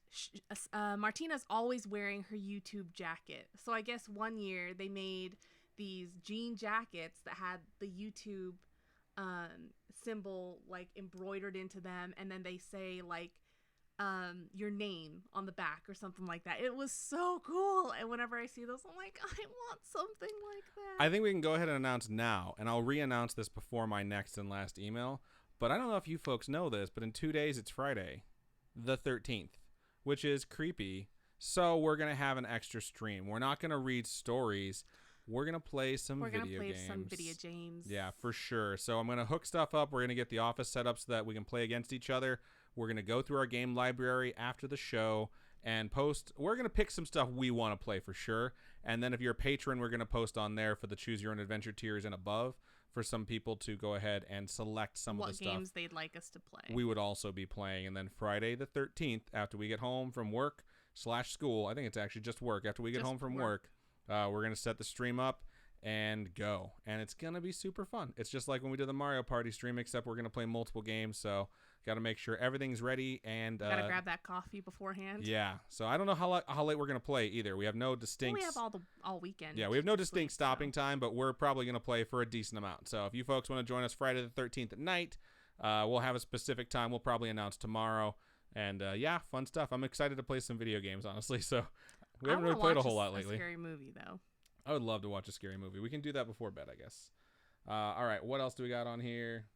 Martina's always wearing her YouTube jacket. So I guess one year they made these jean jackets that had the YouTube symbol like embroidered into them, and then they say like your name on the back or something like that. It was so cool, and whenever I see those, I'm like, I want something like that. I think we can go ahead and announce now, and I'll re-announce this before my next and last email, but I don't know if you folks know this, but in 2 days it's Friday the 13th, which is creepy. So we're gonna have an extra stream. We're not gonna read stories. We're gonna play some video games. Yeah, for sure. So I'm gonna hook stuff up. We're gonna get the office set up so that we can play against each other. We're gonna go through our game library after the show and post. We're gonna pick some stuff we want to play for sure. And then if you're a patron, we're gonna post on there for the Choose Your Own Adventure tiers and above for some people to go ahead and select some of the stuff. What games they'd like us to play. We would also be playing. And then Friday the 13th, after we get home from work/school, I think it's actually just work. After we get home from work, we're going to set the stream up and go. And it's going to be super fun. It's just like when we did the Mario Party stream, except we're going to play multiple games. So got to make sure everything's ready. And got to grab that coffee beforehand. Yeah. So I don't know how late we're going to play either. We have no distinct... We have all weekend. Yeah, we have no distinct stopping time, but we're probably going to play for a decent amount. So if you folks want to join us Friday the 13th at night, we'll have a specific time. We'll probably announce tomorrow. And yeah, fun stuff. I'm excited to play some video games, honestly. So we haven't really played a whole lot lately. A scary movie, though. I would love to watch a scary movie. We can do that before bed, I guess. All right, what else do we got on here?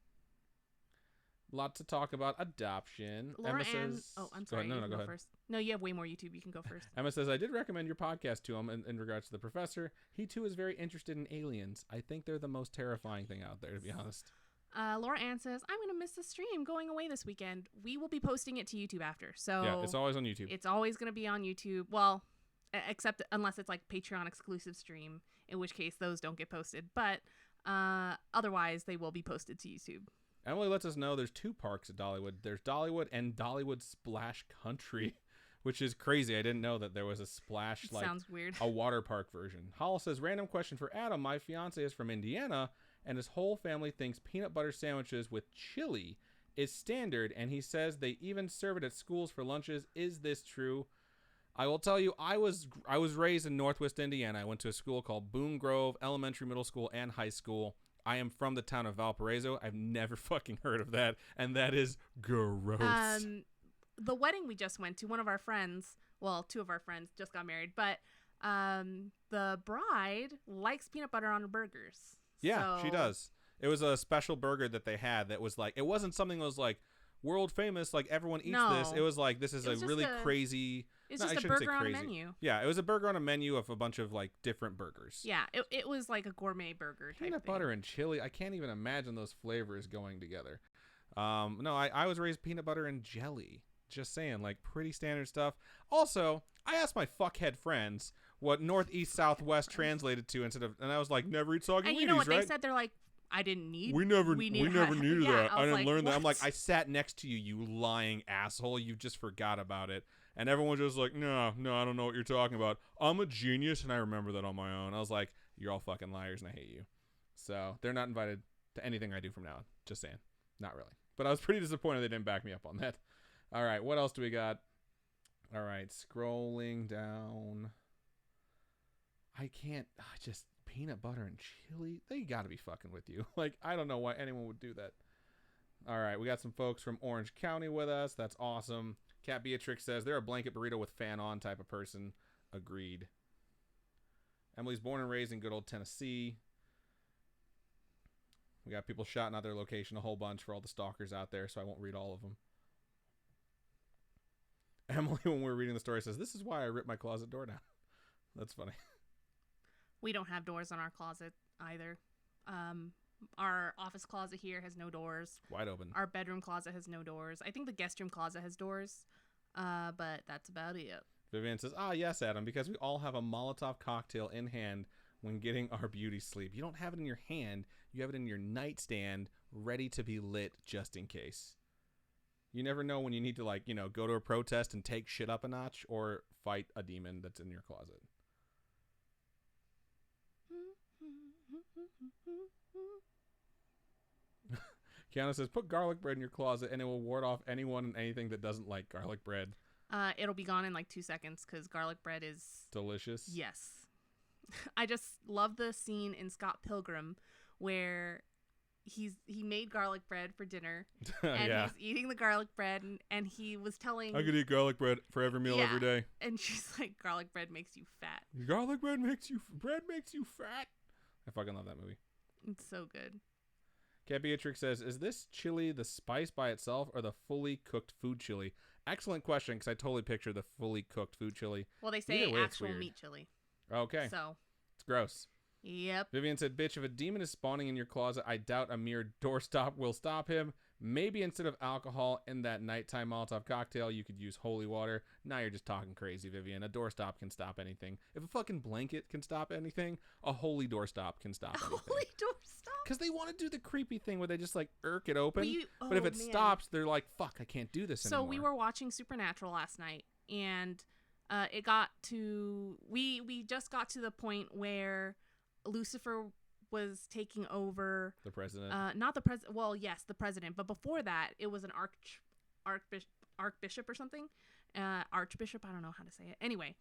Lots to talk about. Adoption. Laura Emma says... Oh, I'm sorry. No, go ahead. First. No, you have way more YouTube. You can go first. Emma says, I did recommend your podcast to him in regards to the professor. He, too, is very interested in aliens. I think they're the most terrifying thing out there, to be honest. Laura Ann says, I'm going to miss the stream going away this weekend. We will be posting it to YouTube after. So yeah, it's always on YouTube. It's always going to be on YouTube. Well, except unless it's like Patreon exclusive stream, in which case those don't get posted. But otherwise, they will be posted to YouTube. Emily lets us know there's 2 parks at Dollywood. There's Dollywood and Dollywood Splash Country, which is crazy. I didn't know that there was a splash, like sounds weird. A water park version. Hall says, random question for Adam. My fiance is from Indiana, and his whole family thinks peanut butter sandwiches with chili is standard, and he says they even serve it at schools for lunches. Is this true? I will tell you, I was raised in Northwest Indiana. I went to a school called Boone Grove Elementary, Middle School, and High School. I am from the town of Valparaiso. I've never fucking heard of that, and that is gross. The wedding we just went to, one of our friends, well, 2 of our friends just got married, but the bride likes peanut butter on her burgers. Yeah, so... she does. It was a special burger that they had that was like, it wasn't something that was like world famous, like everyone eats this. It was like, this is a really crazy... It's just a burger on a menu. Yeah, it was a burger on a menu of a bunch of like different burgers. Yeah, it was like a gourmet burger type Peanut butter and chili. I can't even imagine those flavors going together. No, I was raised peanut butter and jelly. Just saying, like pretty standard stuff. Also, I asked my fuckhead friends what north, east, southwest translated to and I was like, never eat soggy Wheaties, and you know what right? they said? They're like, I didn't need. We never needed that. I didn't learn that. What? I'm like, I sat next to you, you lying asshole. You just forgot about it. And everyone's just like, no, I don't know what you're talking about. I'm a genius, and I remember that on my own. I was like, you're all fucking liars, and I hate you. So they're not invited to anything I do from now on. Just saying. Not really. But I was pretty disappointed they didn't back me up on that. All right, what else do we got? All right, scrolling down. Just peanut butter and chili. They got to be fucking with you. Like, I don't know why anyone would do that. All right, we got some folks from Orange County with us. That's awesome. Cat Beatrix says they're a blanket burrito with fan on type of person. Agreed. Emily's born and raised in good old Tennessee. We got people shouting out their location a whole bunch for all the stalkers out there, so I won't read all of them. Emily, when we were reading the story, says, "This is why I ripped my closet door down." That's funny. We don't have doors on our closet either. Our office closet here has no doors. Wide open. Our bedroom closet has no doors. I think the guest room closet has doors, but that's about it. Vivian says, yes, Adam, because we all have a Molotov cocktail in hand when getting our beauty sleep. You don't have it in your hand. You have it in your nightstand, ready to be lit just in case. You never know when you need to, go to a protest and take shit up a notch or fight a demon that's in your closet. Kiana says, put garlic bread in your closet and it will ward off anyone and anything that doesn't like garlic bread. It'll be gone in like 2 seconds because garlic bread is delicious. Yes. I just love the scene in Scott Pilgrim where he made garlic bread for dinner and he's eating the garlic bread and he was telling I could eat garlic bread for every meal every day. And she's like, garlic bread makes you fat. Garlic bread makes you fat. I fucking love that movie. It's so good. Cat Beatrix says, is this chili the spice by itself or the fully cooked food chili? Excellent question, because I totally picture the fully cooked food chili. Well, they say actual meat chili. Okay. So. It's gross. Yep. Vivian said, bitch, if a demon is spawning in your closet, I doubt a mere doorstop will stop him. Maybe instead of alcohol in that nighttime Molotov cocktail, you could use holy water. Now you're just talking crazy, Vivian. A doorstop can stop anything. If a fucking blanket can stop anything, a holy doorstop can stop anything. Holy doorstop? Because they want to do the creepy thing where they just irk it open. But if it stops, they're like, fuck, I can't do this anymore. So we were watching Supernatural last night, and it got to we just got to the point where Lucifer was taking over the president. Not the president. Well, yes, the president. But before that, it was an archbishop or something. Archbishop. I don't know how to say it. Anyway,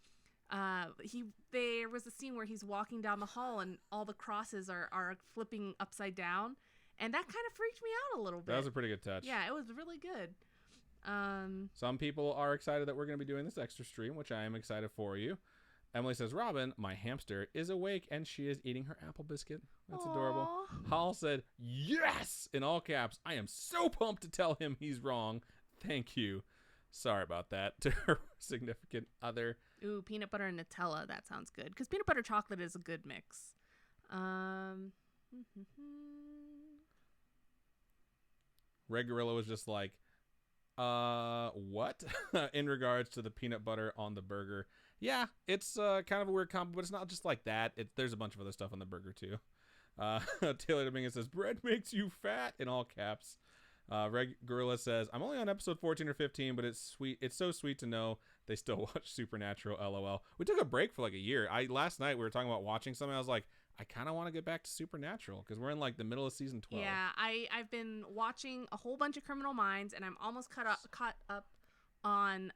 there was a scene where he's walking down the hall and all the crosses are flipping upside down, and that kind of freaked me out a little bit. That was a pretty good touch. Yeah, it was really good. Some people are excited that we're going to be doing this extra stream, which I am excited for you. Emily says, Robin, my hamster, is awake and she is eating her apple biscuit. That's Aww. Adorable. Hall said, yes, in all caps. I am so pumped to tell him he's wrong. Thank you. Sorry about that to her significant other. Ooh, peanut butter and Nutella. That sounds good. Because peanut butter chocolate is a good mix. Red Gorilla was just like, what? In regards to the peanut butter on the burger. Yeah, it's kind of a weird combo, but it's not just like that. There's a bunch of other stuff on the burger, too. Taylor Dominguez says, bread makes you fat, in all caps. Red Gorilla says, I'm only on episode 14 or 15, but it's sweet. It's so sweet to know they still watch Supernatural, LOL. We took a break for like a year. Last night we were talking about watching something. I was like, I kind of want to get back to Supernatural because we're in like the middle of season 12. Yeah, I've been watching a whole bunch of Criminal Minds, and I'm almost caught up on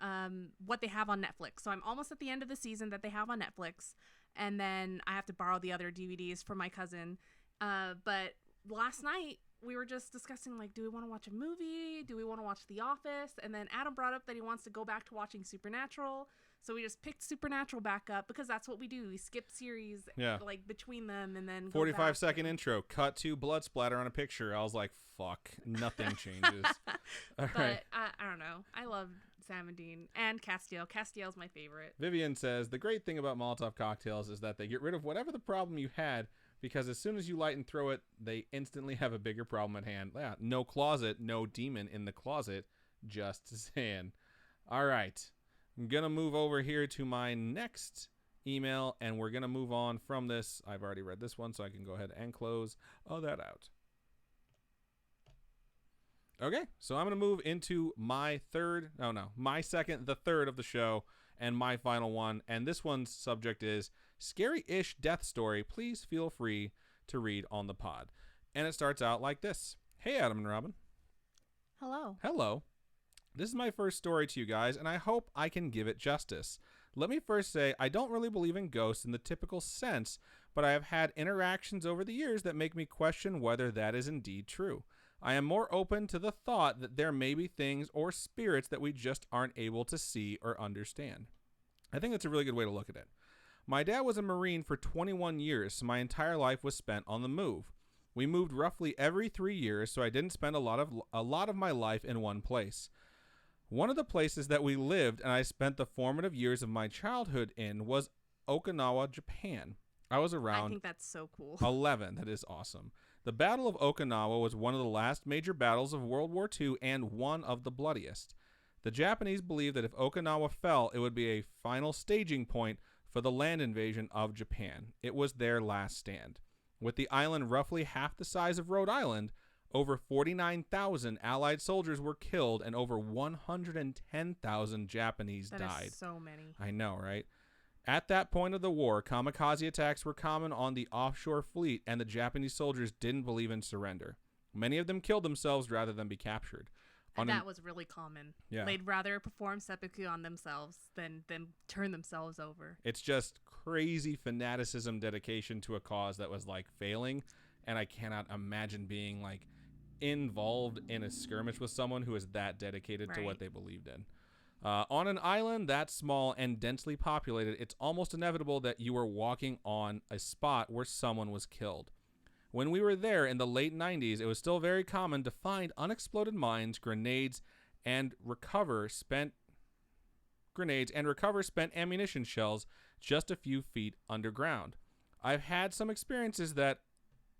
what they have on Netflix. So I'm almost at the end of the season that they have on Netflix, and then I have to borrow the other DVDs from my cousin. But last night we were just discussing, like, do we want to watch a movie? Do we want to watch The Office? And then Adam brought up that he wants to go back to watching Supernatural. So we just picked Supernatural back up because that's what we do. We skip series like between them and then 45-second intro, cut to blood splatter on a picture. I was like, fuck, nothing changes. But I don't know. I love Sam and Dean and Castiel. Castiel's my favorite. Vivian says, the great thing about Molotov cocktails is that they get rid of whatever the problem you had because as soon as you light and throw it, they instantly have a bigger problem at hand. Yeah, no closet, no demon in the closet, just saying. All right. I'm going to move over here to my next email, and we're going to move on from this. I've already read this one, so I can go ahead and close that out. Okay, so I'm going to move into my third, my second, the third of the show, and my final one. And this one's subject is Scary-ish Death Story. Please feel free to read on the pod. And it starts out like this. Hey, Adam and Robin. Hello. Hello. This is my first story to you guys, and I hope I can give it justice. Let me first say, I don't really believe in ghosts in the typical sense, but I have had interactions over the years that make me question whether that is indeed true. I am more open to the thought that there may be things or spirits that we just aren't able to see or understand. I think that's a really good way to look at it. My dad was a Marine for 21 years, so my entire life was spent on the move. We moved roughly every 3 years, so I didn't spend a lot of my life in one place. One of the places that we lived and I spent the formative years of my childhood in was Okinawa, Japan. I was around I think that's so cool. 11. That is awesome. The Battle of Okinawa was one of the last major battles of World War II and one of the bloodiest. The Japanese believed that if Okinawa fell, it would be a final staging point for the land invasion of Japan. It was their last stand. With the island roughly half the size of Rhode Island, over 49,000 Allied soldiers were killed and over 110,000 Japanese died. That is so many. I know, right? At that point of the war, kamikaze attacks were common on the offshore fleet, and the Japanese soldiers didn't believe in surrender. Many of them killed themselves rather than be captured. And that was really common. Yeah. They'd rather perform seppuku on themselves than turn themselves over. It's just crazy fanaticism, dedication to a cause that was like failing, and I cannot imagine being like involved in a skirmish with someone who is that dedicated to what they believed in. On an island that small and densely populated, it's almost inevitable that you are walking on a spot where someone was killed. When we were there in the late 90s, it was still very common to find unexploded mines, grenades, and recover spent ammunition shells just a few feet underground. I've had some experiences that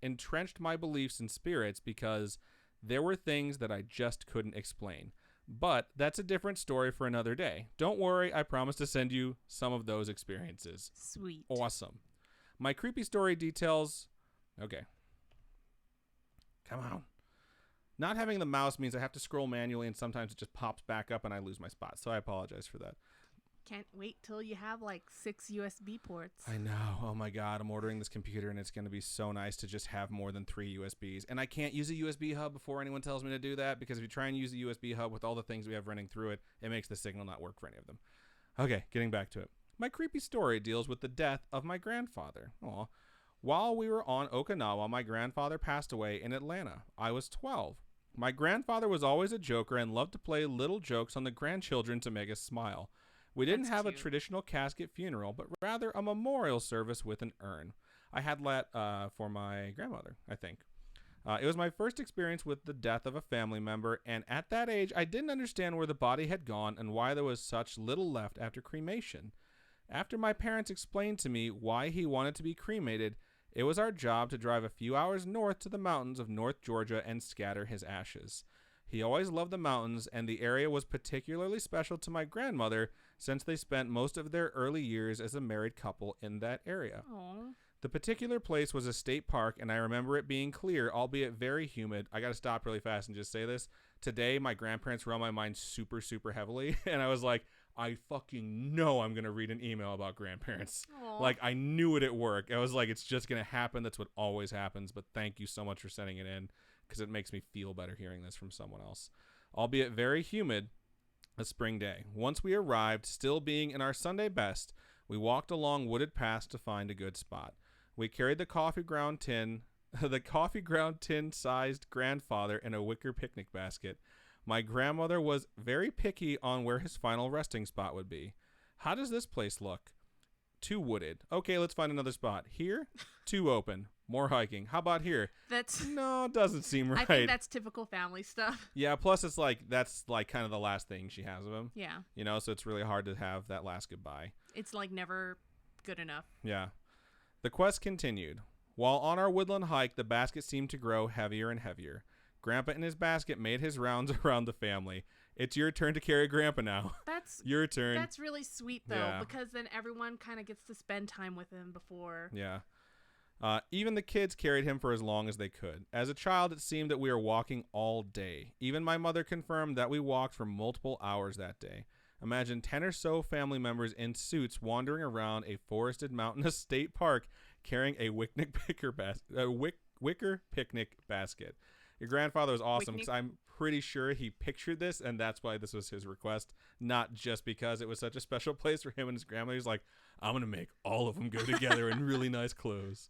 entrenched my beliefs in spirits because there were things that I just couldn't explain. But that's a different story for another day. Don't worry, I promise to send you some of those experiences. Sweet. Awesome. My creepy story details... Okay. Come on. Not having the mouse means I have to scroll manually, and sometimes it just pops back up and I lose my spot, so I apologize for that. Can't wait till you have like 6 USB ports. I know. Oh my God. I'm ordering this computer and it's going to be so nice to just have more than 3 USBs. And I can't use a USB hub before anyone tells me to do that, because if you try and use a USB hub with all the things we have running through it, it makes the signal not work for any of them. Okay, getting back to it. My creepy story deals with the death of my grandfather. Aw. While we were on Okinawa, my grandfather passed away in Atlanta. I was 12. My grandfather was always a joker and loved to play little jokes on the grandchildren to make us smile. We didn't have a traditional casket funeral, but rather a memorial service with an urn. I had that for my grandmother, I think. It was my first experience with the death of a family member, and at that age, I didn't understand where the body had gone and why there was such little left after cremation. After my parents explained to me why he wanted to be cremated, it was our job to drive a few hours north to the mountains of North Georgia and scatter his ashes. He always loved the mountains, and the area was particularly special to my grandmother since they spent most of their early years as a married couple in that area. Aww. The particular place was a state park, and I remember it being clear, albeit very humid. I got to stop really fast and just say this. Today, my grandparents were on my mind super, super heavily, and I was like, I fucking know I'm going to read an email about grandparents. Aww. Like, I knew it at work. I was like, it's just going to happen. That's what always happens, but thank you so much for sending it in, because it makes me feel better hearing this from someone else. Albeit very humid, a spring day. Once we arrived, still being in our Sunday best, we walked along wooded paths to find a good spot. We carried the coffee ground tin sized grandfather in a wicker picnic basket. My grandmother was very picky on where his final resting spot would be. How does this place look? Too wooded. Okay, let's find another spot. Here? Too open. More hiking. How about here? No, it doesn't seem right. I think that's typical family stuff. Yeah, plus it's like, that's like kind of the last thing she has of him. Yeah. You know, so it's really hard to have that last goodbye. It's like never good enough. Yeah. The quest continued. While on our woodland hike, the basket seemed to grow heavier and heavier. Grandpa in his basket made his rounds around the family. It's your turn to carry Grandpa now. That's your turn. That's really sweet, though, because then everyone kind of gets to spend time with him before. Yeah. Even the kids carried him for as long as they could. As a child, it seemed that we were walking all day. Even my mother confirmed that we walked for multiple hours that day. Imagine 10 or so family members in suits wandering around a forested mountainous state park carrying a wicker picnic basket. Your grandfather was awesome because I'm pretty sure he pictured this, and that's why this was his request, not just because it was such a special place for him and his grandmother. He's like, I'm going to make all of them go together in really nice clothes.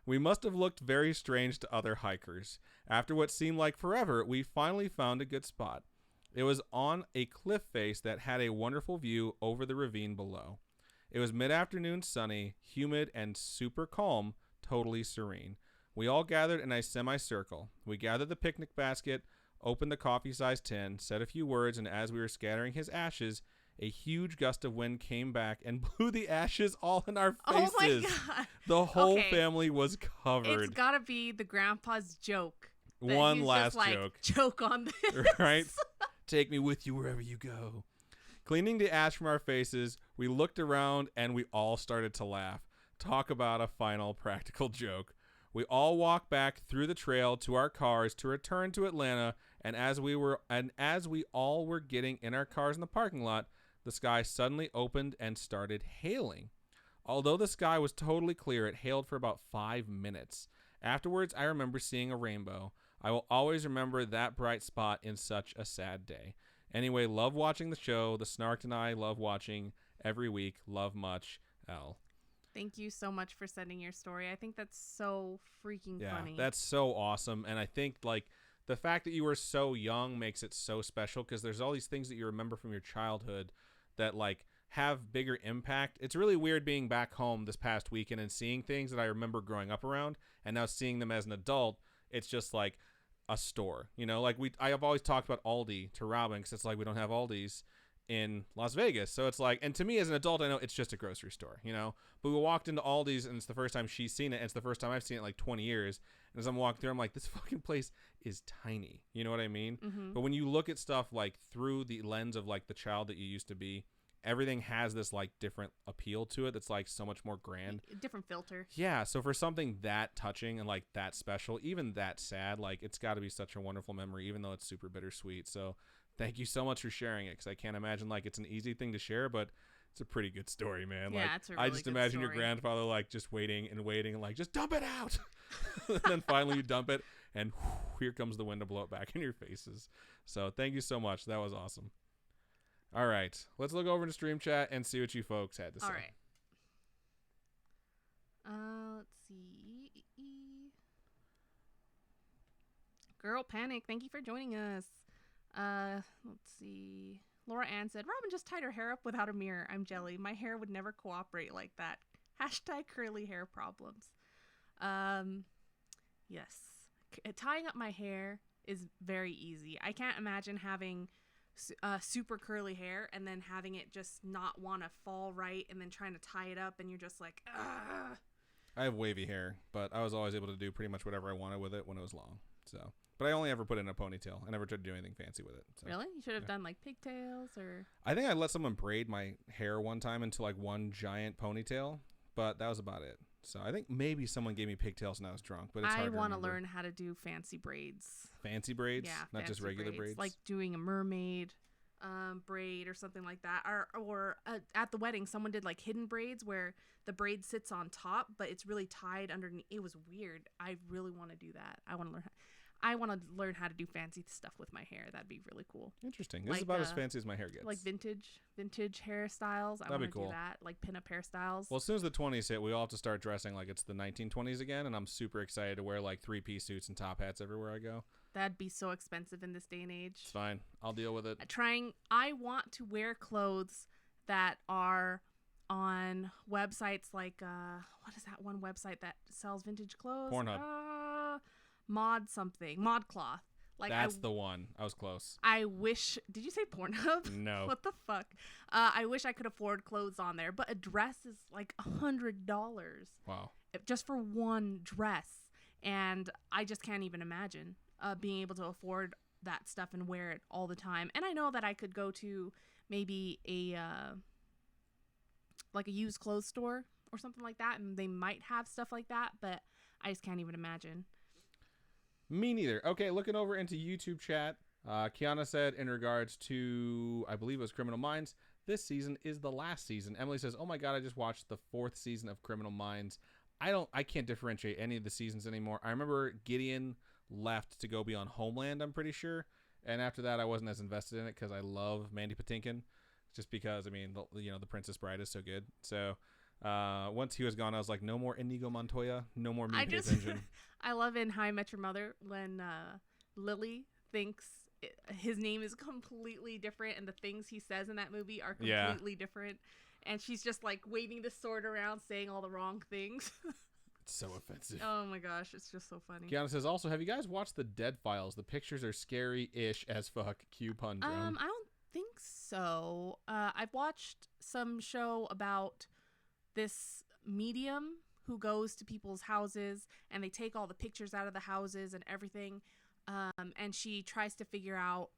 We must have looked very strange to other hikers. After what seemed like forever, we finally found a good spot. It was on a cliff face that had a wonderful view over the ravine below. It was mid-afternoon, sunny, humid, and super calm, totally serene. We all gathered in a semicircle. We gathered the picnic basket, opened the coffee-sized tin, said a few words, and as we were scattering his ashes, a huge gust of wind came back and blew the ashes all in our faces. Oh my god. The whole family was covered. It's gotta be the grandpa's joke. One last just like, joke. Joke on this. Right? Take me with you wherever you go. Cleaning the ash from our faces, we looked around and we all started to laugh. Talk about a final practical joke. We all walked back through the trail to our cars to return to Atlanta, and as we all were getting in our cars in the parking lot, the sky suddenly opened and started hailing. Although the sky was totally clear, it hailed for about 5 minutes. Afterwards, I remember seeing a rainbow. I will always remember that bright spot in such a sad day. Anyway, love watching the show. The Snarked and I love watching every week. Love much, L. Thank you so much for sending your story. I think that's so freaking funny. Yeah, that's so awesome. And I think, like, the fact that you were so young makes it so special because there's all these things that you remember from your childhood that, like, have bigger impact. It's really weird being back home this past weekend and seeing things that I remember growing up around and now seeing them as an adult. It's just like a store, you know, like I have always talked about Aldi to Robin because it's like we don't have Aldi's in Las Vegas. So it's like, and to me as an adult, I know it's just a grocery store, you know, but we walked into Aldi's and it's the first time she's seen it. And it's the first time I've seen it in like 20 years. And as I'm walking through, I'm like, this fucking place is tiny. You know what I mean? Mm-hmm. But when you look at stuff like through the lens of like the child that you used to be, everything has this like different appeal to it that's like so much more grand. Different filter. Yeah, so for something that touching and like that special, even that sad, like it's got to be such a wonderful memory, even though it's super bittersweet. So thank you so much for sharing it, because I can't imagine like it's an easy thing to share, but it's a pretty good story, man. Yeah, like, it's a really I just good imagine your story. grandfather like just waiting and waiting and like just dump it out, and then finally you dump it, and here comes the wind to blow it back in your faces. So thank you so much. That was awesome. All right, let's look over to Stream Chat and see what you folks had to say. All right. Let's see. Girl Panic, thank you for joining us. Let's see. Laura Ann said, Robin just tied her hair up without a mirror. I'm jelly. My hair would never cooperate like that. Hashtag curly hair problems. Yes. Tying up my hair is very easy. I can't imagine having super curly hair and then having it just not want to fall right and then trying to tie it up and you're just like, ugh. I have wavy hair, but I was always able to do pretty much whatever I wanted with it when it was long. So, but I only ever put it in a ponytail. I never tried to do anything fancy with it. So. Really? You should have done like pigtails or... I think I let someone braid my hair one time into like one giant ponytail, but that was about it. So I think maybe someone gave me pigtails when I was drunk, but it's hard to remember. I want to learn how to do fancy braids. Fancy braids? Yeah, not just regular braids? Like doing a mermaid braid or something like that. Or at the wedding, someone did like hidden braids where the braid sits on top, but it's really tied underneath. It was weird. I really want to do that. I want to learn how to do fancy stuff with my hair. That'd be really cool. Interesting. This is about as fancy as my hair gets. Like vintage hairstyles. I want to do that. Like pinup hairstyles. Well, as soon as the 20s hit, we all have to start dressing like it's the 1920s again, and I'm super excited to wear like 3-piece suits and top hats everywhere I go. That'd be so expensive in this day and age. It's fine. I'll deal with it. I want to wear clothes that are on websites like what is that one website that sells vintage clothes? Pornhub. Mod Cloth. Like that's the one. I was close. I wish. Did you say Pornhub? No. What the fuck? I wish I could afford clothes on there, but a dress is like $100. Wow. Just for one dress, and I just can't even imagine being able to afford that stuff and wear it all the time. And I know that I could go to maybe a used clothes store or something like that, and they might have stuff like that, but I just can't even imagine. Me neither. Okay, looking over into YouTube chat, Kiana said in regards to, I believe it was Criminal Minds, this season is the last season. Emily says, oh my god, I just watched the 4th season of Criminal Minds. I can't differentiate any of the seasons anymore. I remember Gideon left to go be on Homeland, I'm pretty sure. And after that, I wasn't as invested in it because I love Mandy Patinkin. Just because, I mean, the Princess Bride is so good. So once he was gone, I was like, no more Inigo Montoya, no more me pay attention. I love in How I Met Your Mother when Lily thinks his name is completely different and the things he says in that movie are completely different. and she's just like waving the sword around, saying all the wrong things. It's so offensive. Oh my gosh, it's just so funny. Kiana says, also, have you guys watched the Dead Files? The pictures are scary-ish as fuck. Q pun drone. I don't think so. I've watched some show about this medium who goes to people's houses and they take all the pictures out of the houses and everything. And she tries to figure out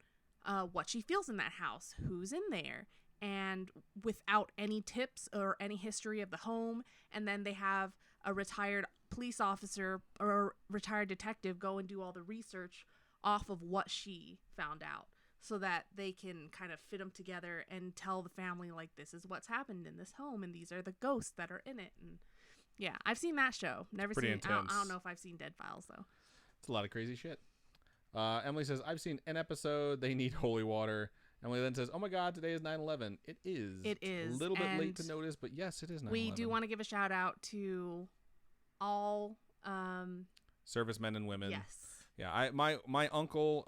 what she feels in that house, who's in there, and without any tips or any history of the home. And then they have a retired police officer or retired detective go and do all the research off of what she found out, so that they can kind of fit them together and tell the family, like, this is what's happened in this home and these are the ghosts that are in it. And yeah, I've seen that show. Never Pretty seen intense. I don't know if I've seen Dead Files though. It's a lot of crazy shit. Emily says, I've seen an episode. They need holy water. Emily then says, oh my God, today is 9/11. It is. It is. A little bit late to notice, but yes, it is 9/11. We do want to give a shout out to all servicemen and women. yes. Yeah, my uncle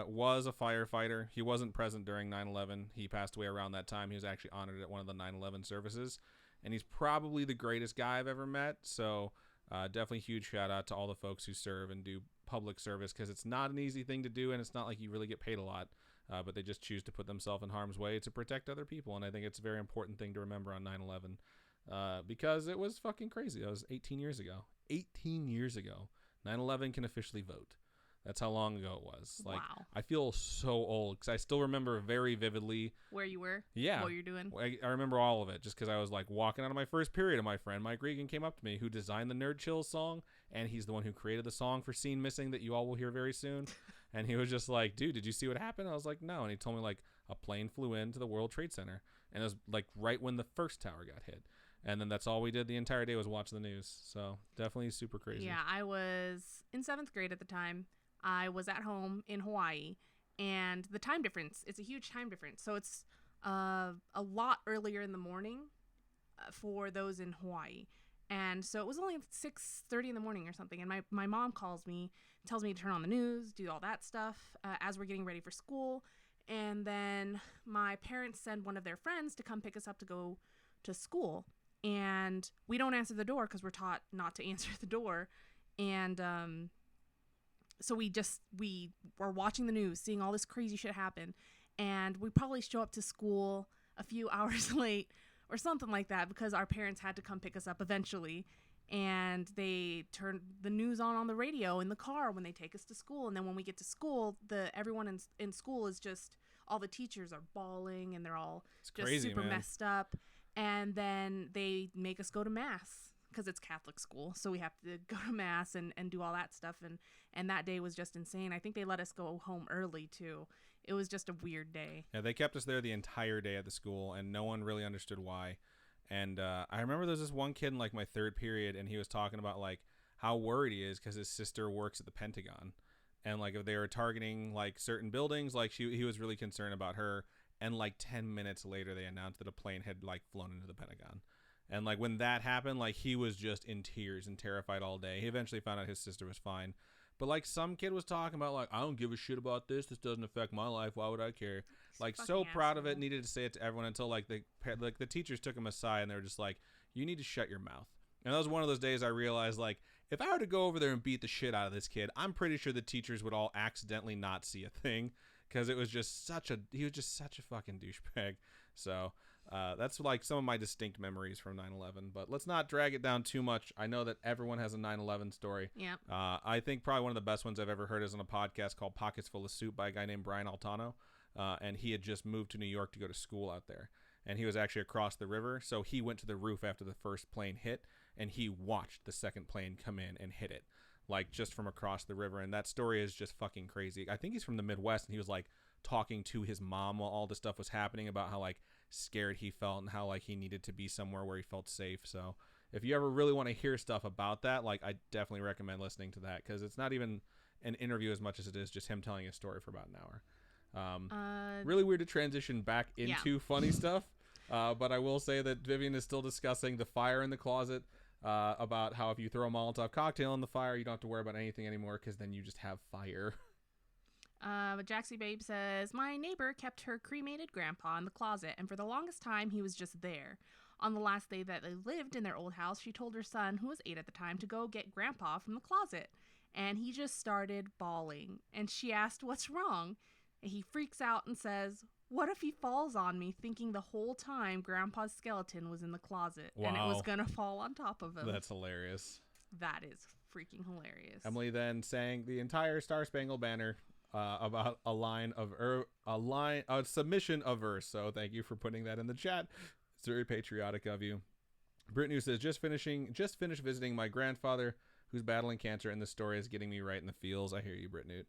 was a firefighter. He wasn't present during 9/11. He passed away around that time. He was actually honored at one of the 9/11 services, and he's probably the greatest guy I've ever met. So definitely huge shout out to all the folks who serve and do public service, because it's not an easy thing to do, and it's not like you really get paid a lot, but they just choose to put themselves in harm's way to protect other people. And I think it's a very important thing to remember on 9/11 because it was fucking crazy. That was 18 years ago. 18 years ago. 9/11 can officially vote. That's how long ago it was. Like, Wow. I feel so old because I still remember very vividly. Where you were? Yeah. What you're doing? I remember all of it just because I was like walking out of my first period, and my friend Mike Regan came up to me, who designed the Nerd Chills song, and he's the one who created the song for Scene Missing that you all will hear very soon. And he was just like, dude, did you see what happened? I was like, no. And he told me, like, a plane flew into the World Trade Center, and it was like right when the first tower got hit. And then that's all we did the entire day was watch the news. So definitely super crazy. Yeah, I was in 7th grade at the time. I was at home in Hawaii, and the time difference, it's a huge time difference. So it's a lot earlier in the morning for those in Hawaii. And so it was only 6:30 in the morning or something. And my mom calls me, tells me to turn on the news, do all that stuff as we're getting ready for school. And then my parents send one of their friends to come pick us up to go to school. And we don't answer the door because we're taught not to answer the door. And so we were watching the news, seeing all this crazy shit happen. And we probably show up to school a few hours late or something like that because our parents had to come pick us up eventually. And they turn the news on the radio in the car when they take us to school. And then when we get to school, everyone in school is just, all the teachers are bawling and they're all It's just crazy, super man. messed up. And then they make us go to mass because it's Catholic school. So we have to go to mass and do all that stuff. And that day was just insane. I think they let us go home early too. It was just a weird day. Yeah, they kept us there the entire day at the school, and no one really understood why. And I remember there was this one kid in like my 3rd period, and he was talking about like how worried he is because his sister works at the Pentagon, and like if they were targeting like certain buildings, like he was really concerned about her. And like 10 minutes later, they announced that a plane had like flown into the Pentagon. And like when that happened, like he was just in tears and terrified all day. He eventually found out his sister was fine. But like some kid was talking about like, I don't give a shit about this. This doesn't affect my life. Why would I care? Like so proud of it. Needed to say it to everyone until like the teachers took him aside and they were just like, you need to shut your mouth. And that was one of those days I realized like if I were to go over there and beat the shit out of this kid, I'm pretty sure the teachers would all accidentally not see a thing. Because he was just such a fucking douchebag. So that's like some of my distinct memories from 9/11. But let's not drag it down too much. I know that everyone has a 9/11 story. Yeah. I think probably one of the best ones I've ever heard is on a podcast called Pockets Full of Soup by a guy named Brian Altano. And he had just moved to New York to go to school out there. And he was actually across the river. So he went to the roof after the first plane hit. And he watched the second plane come in and hit it. Like just from across the river. And that story is just fucking crazy. I think he's from the Midwest, and he was like talking to his mom while all this stuff was happening about how like scared he felt and how like he needed to be somewhere where he felt safe. So if you ever really want to hear stuff about that, like I definitely recommend listening to that, because it's not even an interview as much as it is just him telling a story for about an hour. Really weird to transition back into funny stuff. But I will say that Vivian is still discussing the fire in the closet. About how if you throw a Molotov cocktail in the fire, you don't have to worry about anything anymore because then you just have fire. Jaxie Babe says, my neighbor kept her cremated grandpa in the closet, and for the longest time he was just there. On the last day that they lived in their old house, she told her son, who was 8 at the time, to go get Grandpa from the closet. And he just started bawling. And she asked, "What's wrong?" And he freaks out and says, "What if he falls on me, thinking the whole time Grandpa's skeleton was in the closet and it was Wow. going to fall on top of him?" That's hilarious. That is freaking hilarious. Emily then sang the entire Star Spangled Banner about a submission of verse. So thank you for putting that in the chat. It's very patriotic of you. Brittany says, just finished visiting my grandfather who's battling cancer, and the story is getting me right in the feels. I hear you, Brittany.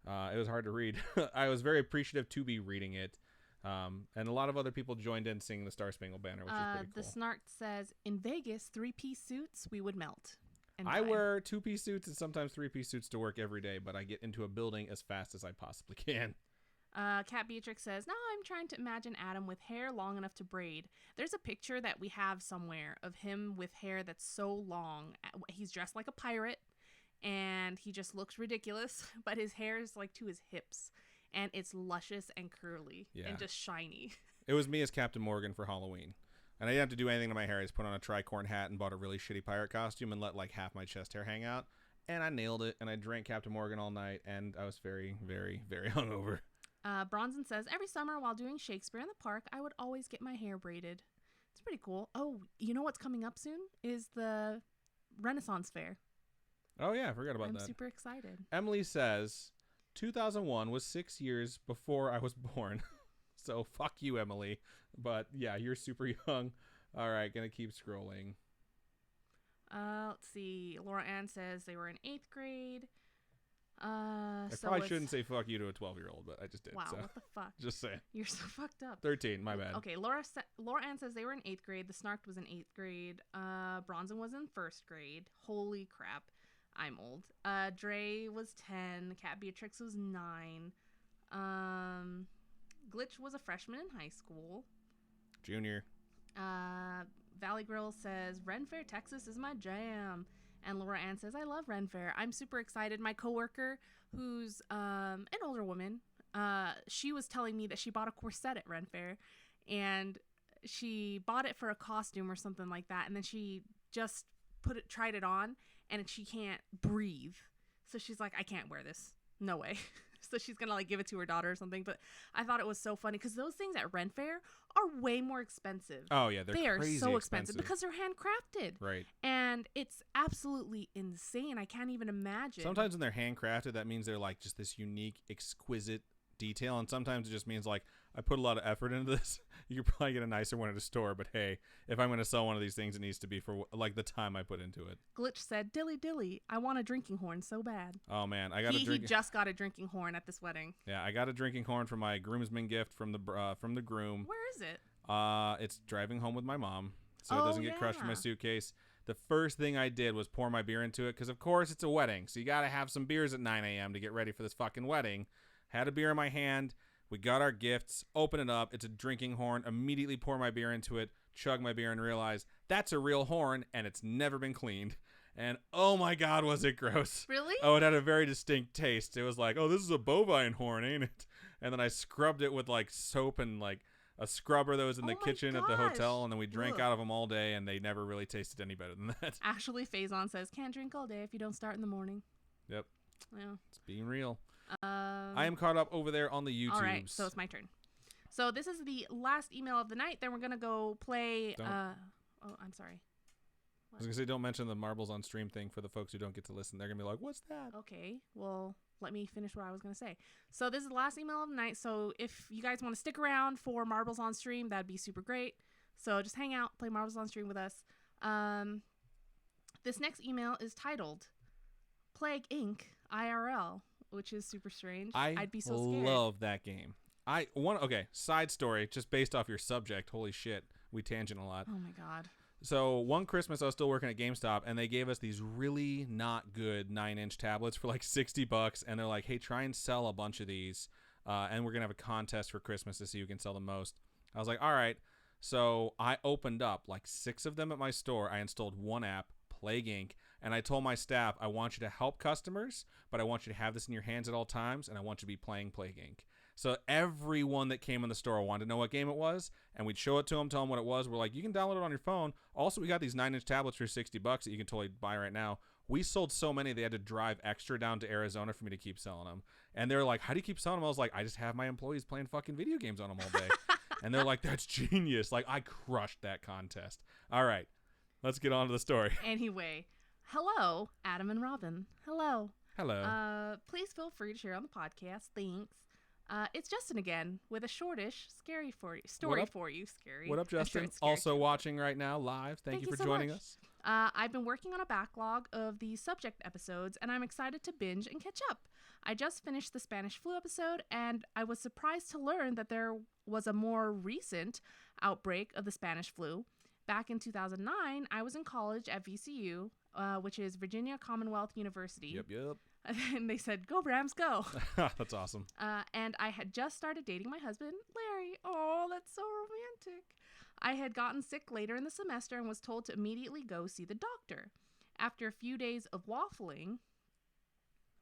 It was hard to read. I was very appreciative to be reading it. And a lot of other people joined in singing the Star Spangled Banner, which is pretty cool. The Snark says, "In Vegas, 3-piece suits, we would melt." And I wear 2-piece suits and sometimes 3-piece suits to work every day, but I get into a building as fast as I possibly can. Kat Beatrix says, "Now I'm trying to imagine Adam with hair long enough to braid. There's a picture that we have somewhere of him with hair that's so long. He's dressed like a pirate, and he just looks ridiculous, but his hair is like to his hips, and it's luscious and curly and just shiny." It was me as Captain Morgan for Halloween. And I didn't have to do anything to my hair. I just put on a tricorn hat and bought a really shitty pirate costume and let like half my chest hair hang out. And I nailed it. And I drank Captain Morgan all night. And I was very, very, very hungover. Bronson says, "Every summer while doing Shakespeare in the park, I would always get my hair braided." It's pretty cool. Oh, you know what's coming up soon is the Renaissance Fair. Oh, yeah. I forgot about that. I'm super excited. Emily says, 2001 was 6 years before I was born. So fuck you, Emily. But yeah, you're super young. All right, gonna keep scrolling. Let's see. Laura Ann says they were in 8th grade. I probably shouldn't say fuck you to a 12-year-old, but I just did. Wow, so. what the fuck? Just saying. You're so fucked up. 13, my bad. Okay, Laura Ann says they were in 8th grade. The Snark was in 8th grade. Bronson was in 1st grade. Holy crap. I'm old. Dre was 10. Kat Beatrix was 9. Glitch was a freshman in high school. Junior. Valley Grill says, "Ren Fair, Texas is my jam." And Laura Ann says, "I love Ren Fair. I'm super excited." My coworker, who's an older woman, she was telling me that she bought a corset at Ren Fair, and she bought it for a costume or something like that, and then she just tried it on, and she can't breathe. So she's like, "I can't wear this. No way." So she's gonna like give it to her daughter or something. But I thought it was so funny because those things at Ren Fair are way more expensive. Oh yeah, they are crazy so expensive because they're handcrafted. Right. And it's absolutely insane. I can't even imagine. Sometimes when they're handcrafted, that means they're like just this unique, exquisite detail, and sometimes it just means like I put a lot of effort into this. You could probably get a nicer one at a store, but hey, if I'm going to sell one of these things, it needs to be for like the time I put into it. Glitch said, "Dilly, I want a drinking horn so bad." Oh man, I got he just got a drinking horn at this wedding. Yeah, I got a drinking horn for my groomsman gift from the groom. Where is it? It's driving home with my mom, so it doesn't get crushed in my suitcase. The first thing I did was pour my beer into it because, of course, it's a wedding, so you got to have some beers at 9 a.m. to get ready for this fucking wedding. Had a beer in my hand. We got our gifts. Open it up. It's a drinking horn. Immediately pour my beer into it. Chug my beer and realize that's a real horn and it's never been cleaned. And oh my God, was it gross. Really? Oh, it had a very distinct taste. It was like, oh, this is a bovine horn, ain't it? And then I scrubbed it with like soap and like a scrubber that was in the kitchen at the hotel. And then we drank out of them all day and they never really tasted any better than that. Actually, Faison says, "Can't drink all day if you don't start in the morning." Yep. Yeah. It's being real. I am caught up over there on the YouTubes. All right, so it's my turn. So this is the last email of the night. Then we're going to go play... oh, I'm sorry. What? I was going to say, don't mention the Marbles on Stream thing for the folks who don't get to listen. They're going to be like, what's that? Okay, well, let me finish what I was going to say. So this is the last email of the night. So if you guys want to stick around for Marbles on Stream, that'd be super great. So just hang out, play Marbles on Stream with us. This next email is titled Plague Inc. IRL, which is super strange. I'd be so scared. I love that game. Okay, side story, just based off your subject. Holy shit, we tangent a lot. Oh my God. So one Christmas I was still working at GameStop and they gave us these really not good 9-inch tablets for like $60, and they're like, hey, try and sell a bunch of these and we're gonna have a contest for Christmas to see who can sell the most. I was like, all right. So I opened up like 6 of them at my store. I installed one app, Plague Inc., and I told my staff, I want you to help customers, but I want you to have this in your hands at all times, and I want you to be playing Plague Inc. So everyone that came in the store wanted to know what game it was, and we'd show it to them, tell them what it was. We're like, you can download it on your phone. Also, we got these 9-inch tablets for $60 that you can totally buy right now. We sold so many, they had to drive extra down to Arizona for me to keep selling them. And they're like, how do you keep selling them? I was like, I just have my employees playing fucking video games on them all day. And they're like, that's genius. Like, I crushed that contest. All right, let's get on to the story. Anyway, hello, Adam and Robin. Hello. Hello. Please feel free to share on the podcast. Thanks. It's Justin again with a shortish, scary story for you. Scary. What up, Justin? Also watching right now live. Thank you for joining us. I've been working on a backlog of the subject episodes, and I'm excited to binge and catch up. I just finished the Spanish flu episode, and I was surprised to learn that there was a more recent outbreak of the Spanish flu. Back in 2009, I was in college at VCU, which is Virginia Commonwealth University. Yep. And they said, go Brams, go. That's awesome. And I had just started dating my husband, Larry. Oh, that's so romantic. I had gotten sick later in the semester and was told to immediately go see the doctor. After a few days of waffling,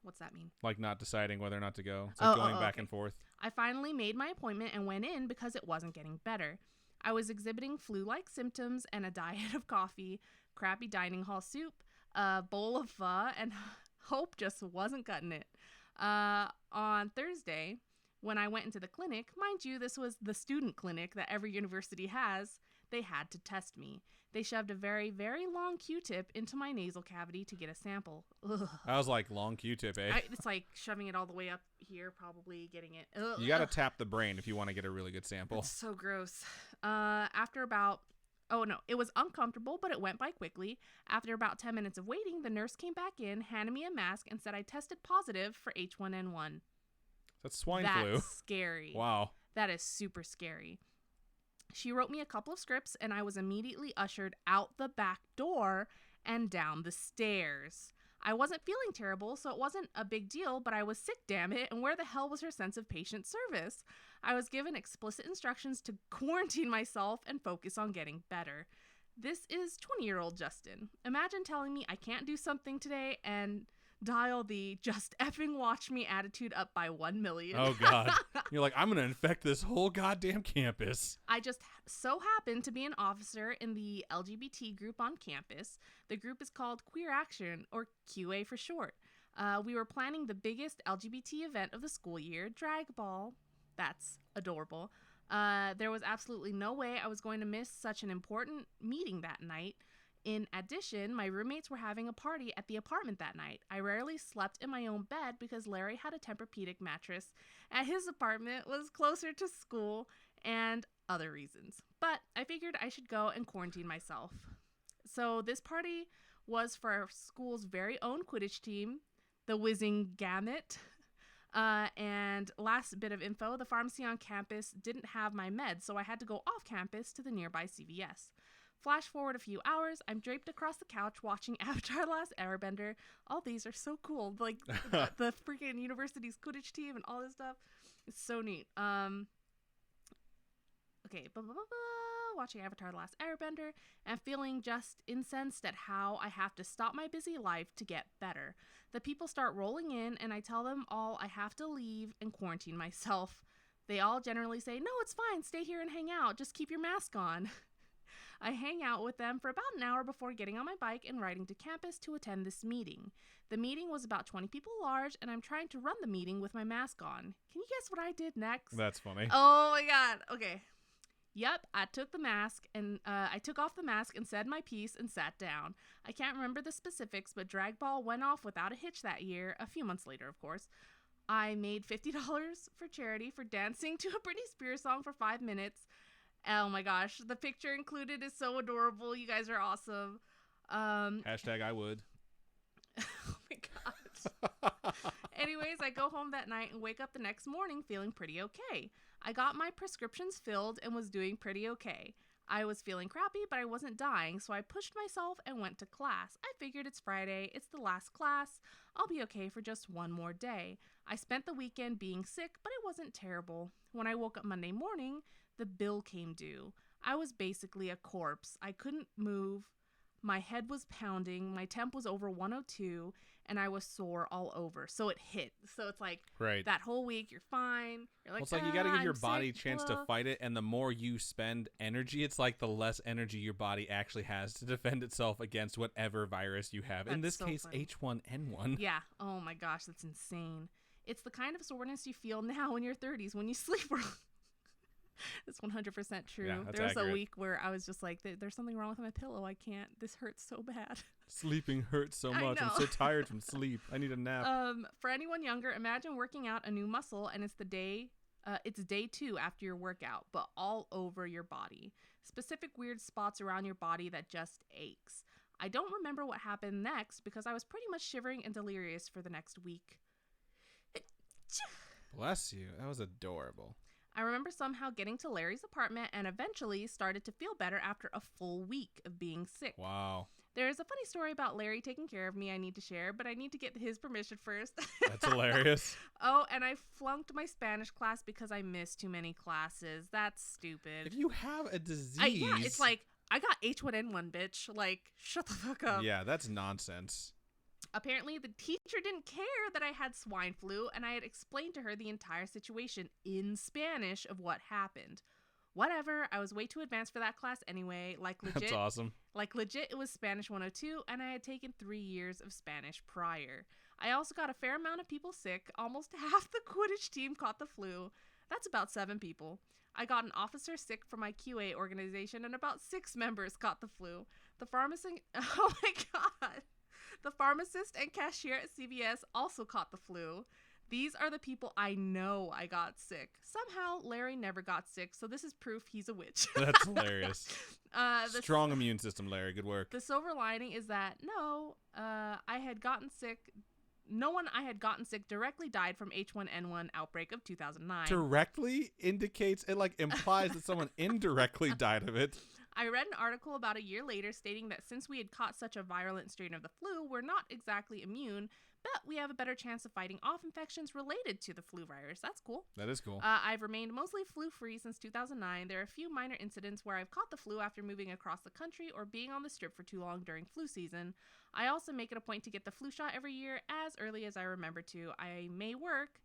what's that mean? Like not deciding whether or not to go. It's like going back and forth. I finally made my appointment and went in because it wasn't getting better. I was exhibiting flu-like symptoms and a diet of coffee, crappy dining hall soup, a bowl of pho, and hope just wasn't cutting it. On Thursday, when I went into the clinic, mind you, this was the student clinic that every university has, they had to test me. They shoved a very, very long Q-tip into my nasal cavity to get a sample. Ugh. I was like, long Q-tip, eh? It's like shoving it all the way up here, probably getting it. Ugh. You got to tap the brain if you want to get a really good sample. It's so gross. It was uncomfortable, but it went by quickly. After about 10 minutes of waiting, the nurse came back in, handed me a mask, and said I tested positive for H1N1. That's swine flu. That's scary. Wow. That is super scary. She wrote me a couple of scripts, and I was immediately ushered out the back door and down the stairs. I wasn't feeling terrible, so it wasn't a big deal, but I was sick, damn it, and where the hell was her sense of patient service? I was given explicit instructions to quarantine myself and focus on getting better. This is 20-year-old Justin. Imagine telling me I can't do something today and dial the just effing watch me attitude up by 1 million. Oh, God. You're like, I'm going to infect this whole goddamn campus. I just so happened to be an officer in the LGBT group on campus. The group is called Queer Action, or QA for short. We were planning the biggest LGBT event of the school year, Drag Ball. That's adorable. There was absolutely no way I was going to miss such an important meeting that night. In addition, my roommates were having a party at the apartment that night. I rarely slept in my own bed because Larry had a Tempur-Pedic mattress at his apartment, was closer to school, and other reasons. But I figured I should go and quarantine myself. So this party was for our school's very own Quidditch team, the Whizzing Gamut. And last bit of info, the pharmacy on campus didn't have my meds, so I had to go off campus to the nearby CVS. Flash forward a few hours, I'm draped across the couch watching Avatar: The Last Airbender. All these are so cool. Like, the freaking university's Quidditch team and all this stuff. It's so neat. Watching Avatar: The Last Airbender and feeling just incensed at how I have to stop my busy life to get better. The people start rolling in, and I tell them all I have to leave and quarantine myself. They all generally say, no, it's fine. Stay here and hang out. Just keep your mask on. I hang out with them for about an hour before getting on my bike and riding to campus to attend this meeting. The meeting was about 20 people large, and I'm trying to run the meeting with my mask on. Can you guess what I did next? That's funny. Oh my God. Okay. Yep, I took off the mask and said my piece and sat down. I can't remember the specifics, but Drag Ball went off without a hitch that year, a few months later, of course. I made $50 for charity for dancing to a Britney Spears song for 5 minutes. Oh my gosh, the picture included is so adorable. You guys are awesome. Hashtag I would. Oh my gosh. Anyways, I go home that night and wake up the next morning feeling pretty okay. I got my prescriptions filled and was doing pretty okay. I was feeling crappy, but I wasn't dying, so I pushed myself and went to class. I figured it's Friday, it's the last class. I'll be okay for just one more day. I spent the weekend being sick, but it wasn't terrible. When I woke up Monday morning, the bill came due. I was basically a corpse. I couldn't move. My head was pounding. My temp was over 102, and I was sore all over. So it hit. So it's like Right. that whole week, you're fine. You're like, Well, it's like you got to give I'm your body a sick, chance blah. to fight it, and the more you spend energy, it's like the less energy your body actually has to defend itself against whatever virus you have. In this That's so case, funny. H1N1. Yeah. Oh my gosh, that's insane. It's the kind of soreness you feel now in your 30s when you sleep wrong. It's 100% true. Yeah, that's there was accurate. a week where I was just like, there's something wrong with my pillow. I can't. This hurts so bad. Sleeping hurts so I much. I'm know. so tired from sleep. I need a nap. For anyone younger, imagine working out a new muscle and it's day 2 after your workout, but all over your body. Specific weird spots around your body that just aches. I don't remember what happened next because I was pretty much shivering and delirious for the next week. Bless you. That was adorable. I remember somehow getting to Larry's apartment and eventually started to feel better after a full week of being sick. Wow. There is a funny story about Larry taking care of me I need to share, but I need to get his permission first. That's hilarious. Oh, and I flunked my Spanish class because I missed too many classes. That's stupid. If you have a disease. Yeah, it's like, I got H1N1, bitch. Like, shut the fuck up. Yeah, that's nonsense. Apparently, the teacher didn't care that I had swine flu, and I had explained to her the entire situation in Spanish of what happened. Whatever, I was way too advanced for that class anyway. Like, legit. That's awesome. Like, legit, it was Spanish 102, and I had taken 3 years of Spanish prior. I also got a fair amount of people sick. Almost half the Quidditch team caught the flu. That's about 7 people. I got an officer sick from my QA organization, and about 6 members caught the flu. The pharmacist... Oh, my God. The pharmacist and cashier at CVS also caught the flu. These are the people I know I got sick. Somehow, Larry never got sick, so this is proof he's a witch. That's hilarious. Strong immune system, Larry. Good work. The silver lining is that no one I had gotten sick directly died from H1N1 outbreak of 2009. Directly indicates, it like implies that someone indirectly died of it. I read an article about a year later stating that since we had caught such a virulent strain of the flu, we're not exactly immune, but we have a better chance of fighting off infections related to the flu virus. That's cool. That is cool. I've remained mostly flu-free since 2009. There are a few minor incidents where I've caught the flu after moving across the country or being on the strip for too long during flu season. I also make it a point to get the flu shot every year as early as I remember to. It may work,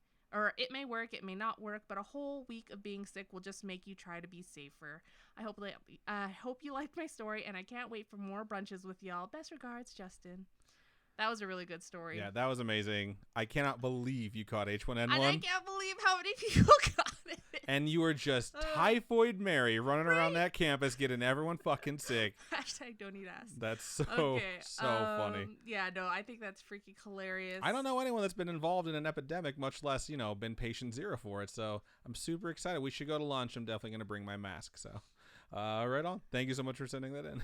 it may not work, but a whole week of being sick will just make you try to be safer. I hope you liked my story, and I can't wait for more brunches with y'all. Best regards, Justin. That was a really good story. Yeah, that was amazing. I cannot believe you caught H1N1. And I can't believe how many people got it. And you were just Typhoid Mary running around that campus getting everyone fucking sick. Hashtag don't eat ass. That's so funny. Yeah, no, I think that's freaking hilarious. I don't know anyone that's been involved in an epidemic, much less, been patient zero for it. So I'm super excited. We should go to lunch. I'm definitely going to bring my mask. So right on. Thank you so much for sending that in.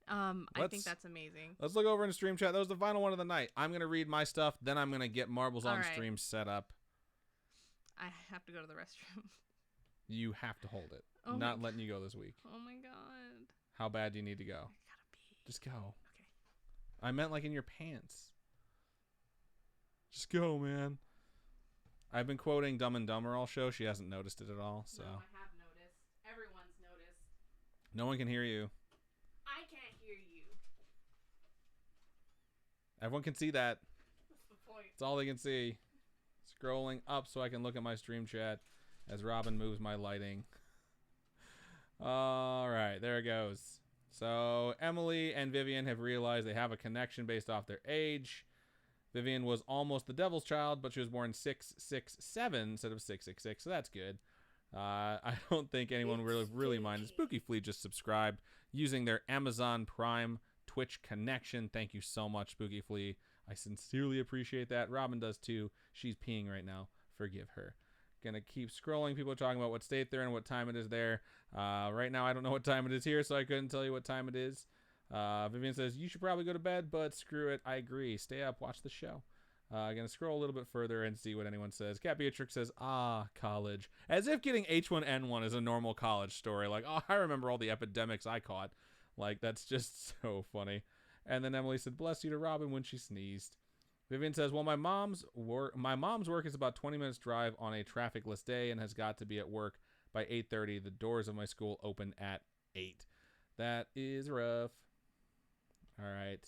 I think that's amazing. Let's look over in stream chat. That was the final one of the night. I'm going to read my stuff. Then I'm going to get Marbles on Stream set up. I have to go to the restroom. You have to hold it. Oh Not letting you go this week. Oh my God. How bad do you need to go? I gotta pee. Just go. Okay. I meant like in your pants. Just go, man. I've been quoting Dumb and Dumber all show. She hasn't noticed it at all. So. No, I have noticed. Everyone's noticed. No one can hear you. I can't hear you. Everyone can see that. What's the point? That's all they can see. Scrolling up so I can look at my stream chat as Robin moves my lighting. All right, there it goes. So Emily and Vivian have realized they have a connection based off their age. Vivian was almost the devil's child, but she was born 667 instead of 666, so that's good. I don't think anyone really minded. Spooky Flea just subscribed using their Amazon Prime Twitch connection. Thank you so much, Spooky Flea. I sincerely appreciate that. Robin does too. She's peeing right now. Forgive her. Gonna keep scrolling. People are talking about what state they're in, what time it is there. Right now, I don't know what time it is here, so I couldn't tell you what time it is. Vivian says, you should probably go to bed, but screw it. I agree. Stay up. Watch the show. Gonna scroll a little bit further and see what anyone says. Cat Beatrix says, college. As if getting H1N1 is a normal college story. Like, I remember all the epidemics I caught. Like, that's just so funny. And then Emily said, bless you to Robin when she sneezed. Vivian says, well, my mom's work is about 20 minutes drive on a trafficless day and has got to be at work by 8:30. The doors of my school open at 8. That is rough. right.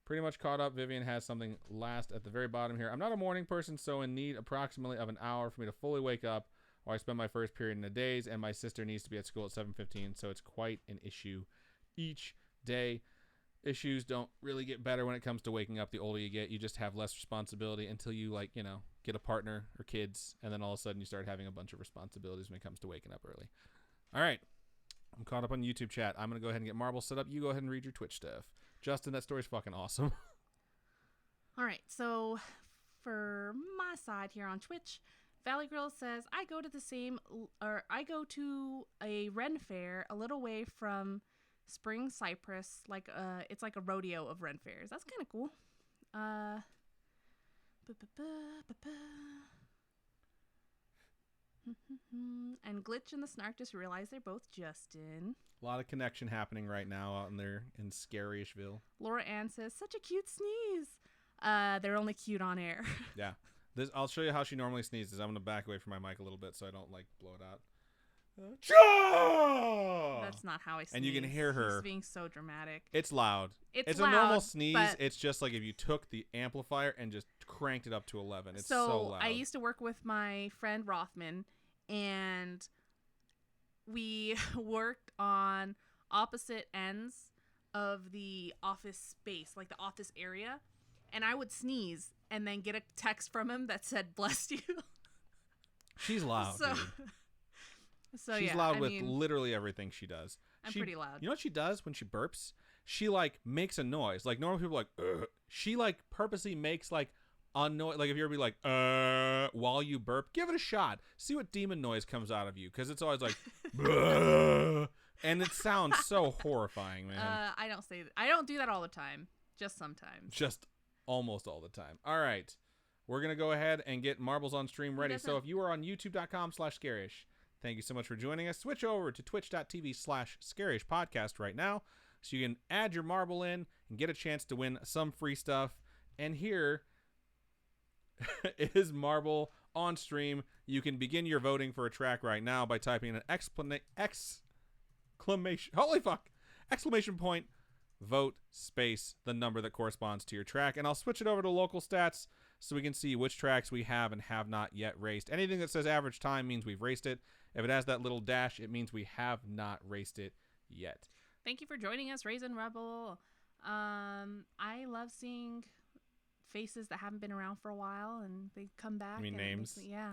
Pretty much caught up. Vivian has something last at the very bottom here. I'm not a morning person, so in need approximately of an hour for me to fully wake up, or I spend my first period in the days, and my sister needs to be at school at 7:15, so it's quite an issue each day. Issues don't really get better when it comes to waking up. The older you get, you just have less responsibility until you, like, you know, get a partner or kids, and then all of a sudden you start having a bunch of responsibilities when it comes to waking up early. All right. I'm caught up on YouTube chat. I'm going to go ahead and get Marble set up. You go ahead and read your Twitch stuff. Justin, that story's fucking awesome. All right, so for my side here on Twitch, Valley Girl says, I go to a Ren fair a little way from Spring Cypress, like it's like a rodeo of Ren fairs. That's kind of cool. And Glitch and the Snark just realized they're both Justin. A lot of connection happening right now out in there in Scaryishville. Laura Ann says, such a cute sneeze. They're only cute on air. Yeah. I'll show you how she normally sneezes. I'm going to back away from my mic a little bit so I don't, like, blow it out. That's not how I sneeze. And you can hear her. She's being so dramatic. It's loud. It's loud, a normal sneeze. but It's just like if you took the amplifier and just cranked it up to 11. It's so loud. I used to work with my friend Rothman, and we worked on opposite ends of the office space, like the office area, and I would sneeze and then get a text from him that said, bless you. She's loud, dude. So she's loud with literally everything she does. I'm pretty loud. You know what she does when she burps? She, like, makes a noise. Like, normal people are like, ugh. She, like, purposely makes, like, a noise. Like, if you're be like, while you burp, give it a shot. See what demon noise comes out of you. Because it's always like, and it sounds so horrifying, man. I don't do that all the time. Just sometimes. Just almost all the time. All right. We're going to go ahead and get Marbles on Stream ready. So if you are on youtube.com/scarish, thank you so much for joining us. Switch over to twitch.tv/scarish podcast right now so you can add your marble in and get a chance to win some free stuff. And here is Marble on Stream. You can begin your voting for a track right now by typing an exclamation point, vote, space, the number that corresponds to your track. And I'll switch it over to local stats so we can see which tracks we have and have not yet raced. Anything that says average time means we've raced it. If it has that little dash, it means we have not raced it yet. Thank you for joining us, Raisin Rebel. I love seeing faces that haven't been around for a while and they come back. You mean names? Yeah.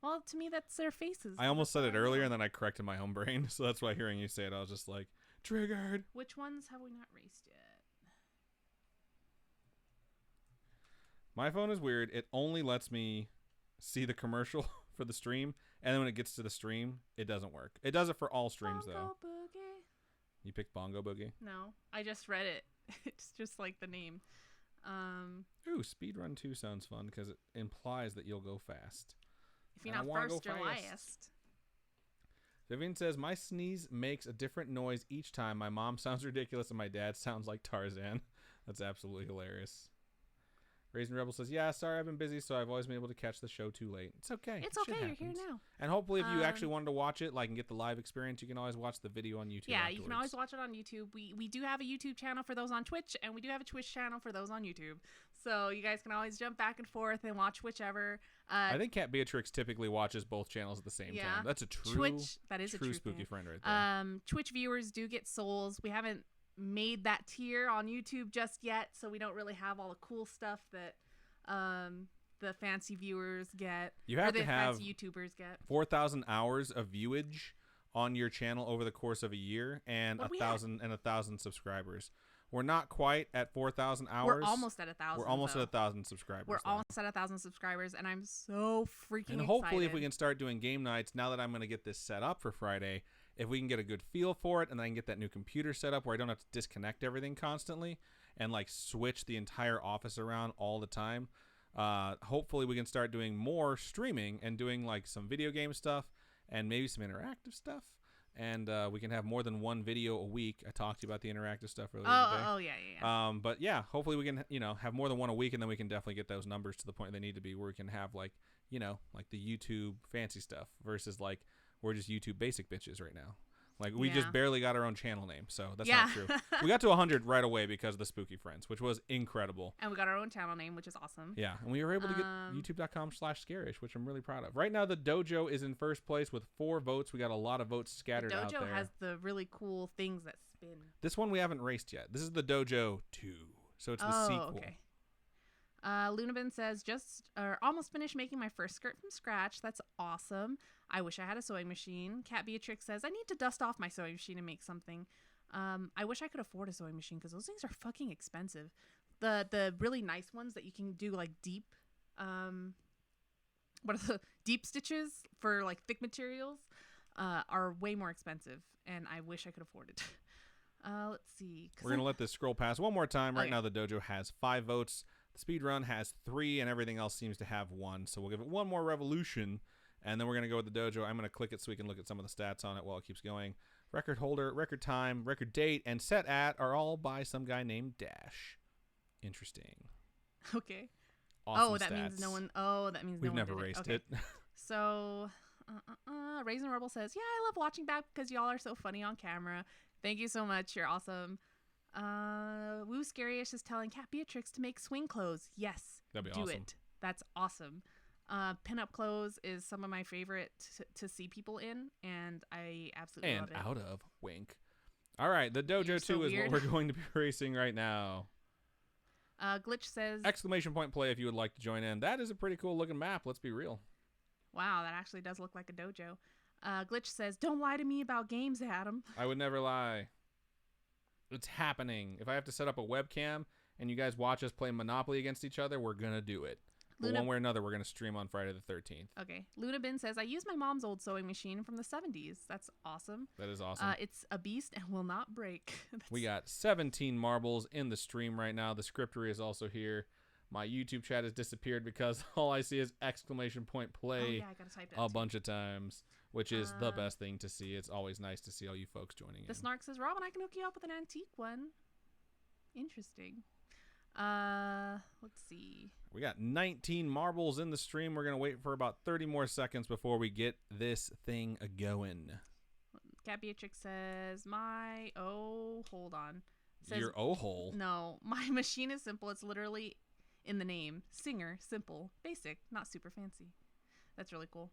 Well, to me, that's their faces. I almost said it earlier and then I corrected my own brain. So that's why hearing you say it, I was just like, triggered. Which ones have we not raced yet? My phone is weird. It only lets me see the commercial for the stream. And then when it gets to the stream, it doesn't work. It does it for all streams, Bongo though. Boogie. You picked Bongo Boogie? No, I just read it. It's just like the name. Ooh, Speedrun 2 sounds fun because it implies that you'll go fast. If you're not first, you're last. Vivian says, my sneeze makes a different noise each time. My mom sounds ridiculous and my dad sounds like Tarzan. That's absolutely hilarious. Raisin Rebel says, yeah, sorry, I've been busy, so I've always been able to catch the show too late. It's okay. It's okay. You're here now. And hopefully if you actually wanted to watch it, like, and get the live experience, you can always watch the video on YouTube. Yeah, afterwards. You can always watch it on YouTube. We do have a YouTube channel for those on Twitch, and we do have a Twitch channel for those on YouTube. So you guys can always jump back and forth and watch whichever. I think Cat Beatrix typically watches both channels at the same time. That's a true Twitch. That is a true spooky fan. friend right there. Twitch viewers do get souls. We haven't made that tier on YouTube just yet, so we don't really have all the cool stuff that the fancy viewers get. You have to have fancy YouTubers get 4,000 hours of viewage on your channel over the course of a year, and 1,000 subscribers. We're not quite at 4,000 hours. We're almost at 1,000. We're almost at 1,000 subscribers. We're almost at 1,000 subscribers, and I'm so freaking And hopefully, excited. if we can start doing game nights, now that I'm going to get this set up for Friday, if we can get a good feel for it, and then I can get that new computer set up where I don't have to disconnect everything constantly and like switch the entire office around all the time. Hopefully, we can start doing more streaming and doing like some video game stuff and maybe some interactive stuff. And we can have more than one video a week. I talked to you about the interactive stuff earlier today. Oh, yeah. But yeah, hopefully we can, have more than one a week, and then we can definitely get those numbers to the point they need to be, where we can have like, like the YouTube fancy stuff versus like we're just YouTube basic bitches right now. Like, we just barely got our own channel name, so that's Yeah. not true. We got to 100 right away because of the Spooky Friends, which was incredible. And we got our own channel name, which is awesome. Yeah, and we were able to get youtube.com/scarish, which I'm really proud of. Right now, the dojo is in first place with 4 votes. We got a lot of votes scattered out there. The dojo has the really cool things that spin. This one we haven't raced yet. This is the Dojo 2, so it's the sequel. Okay. Lunabin says, almost finished making my first skirt from scratch. That's awesome. I wish I had a sewing machine. Cat Beatrix says, I need to dust off my sewing machine and make something. I wish I could afford a sewing machine because those things are fucking expensive. The really nice ones that you can do like deep, what are the deep stitches for like thick materials, are way more expensive, and I wish I could afford it. Let's see. We're going to let this scroll pass one more time. Right now, the dojo has 5 votes. The speed run has 3, and everything else seems to have 1. So we'll give it one more revolution, and then we're going to go with the dojo. I'm going to click it so we can look at some of the stats on it while it keeps going. Record holder, record time, record date, and set at are all by some guy named Dash. Interesting. Okay. Awesome that stats. means no one. Oh, that means We've no one never did raced it. it. So, Raisin Rebel says, "Yeah, I love watching back because y'all are so funny on camera. Thank you so much. You're awesome." Woo Scariest is telling Cat Beatrix to make swing clothes. Yes, That'd be do awesome. it. That's awesome. Pinup clothes is some of my favorite to see people in, and I absolutely love it. And out of wink. All right, the dojo 2 is what we're going to be racing right now. Glitch says, Exclamation point play if you would like to join in. That is a pretty cool looking map. Let's be real. Wow, that actually does look like a dojo. Glitch says, don't lie to me about games, Adam. I would never lie. It's happening. If I have to set up a webcam and you guys watch us play Monopoly against each other, we're going to do it. But one way or another, we're going to stream on Friday the 13th. Okay. Lunabin says, I use my mom's old sewing machine from the 70s. That's awesome. That is awesome. It's a beast and will not break. We got 17 marbles in the stream right now. The scriptery is also here. My YouTube chat has disappeared because all I see is exclamation point play I gotta type that bunch of times, which is the best thing to see. It's always nice to see all you folks joining in. The Snark says, Robin, I can hook you up with an antique one. Interesting. Let's see. We got 19 marbles in the stream. We're going to wait for about 30 more seconds before we get this thing going. Cat Beatrix says, hold on. Says, your hole? No, my machine is simple. It's literally in the name. Singer, simple, basic, not super fancy. That's really cool.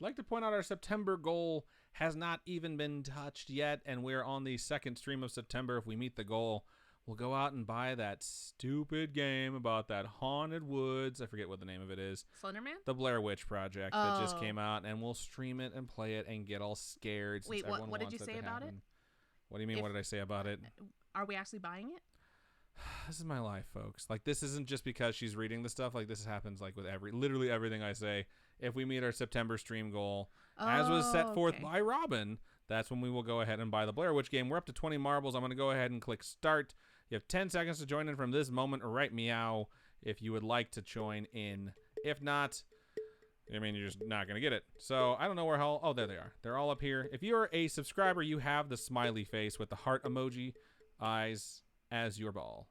I'd like to point out our September goal has not even been touched yet, and we're on the second stream of September. If we meet the goal, we'll go out and buy that stupid game about that haunted woods. I forget what the name of it is. Slenderman? The Blair Witch Project that just came out, and we'll stream it and play it and get all scared. Wait, what did you say about it? What do you mean, what did I say about it? Are we actually buying it? This is my life, folks. Like, this isn't just because she's reading the stuff. Like, this happens like with literally everything I say. If we meet our September stream goal, as was set forth by Robin, that's when we will go ahead and buy the Blair Witch game. We're up to 20 marbles. I'm going to go ahead and click start. You have 10 seconds to join in from this moment, or right meow if you would like to join in. If not, I mean, you're just not going to get it. So I don't know where oh, there they are. They're all up here. If you're a subscriber, you have the smiley face with the heart emoji, eyes as your ball.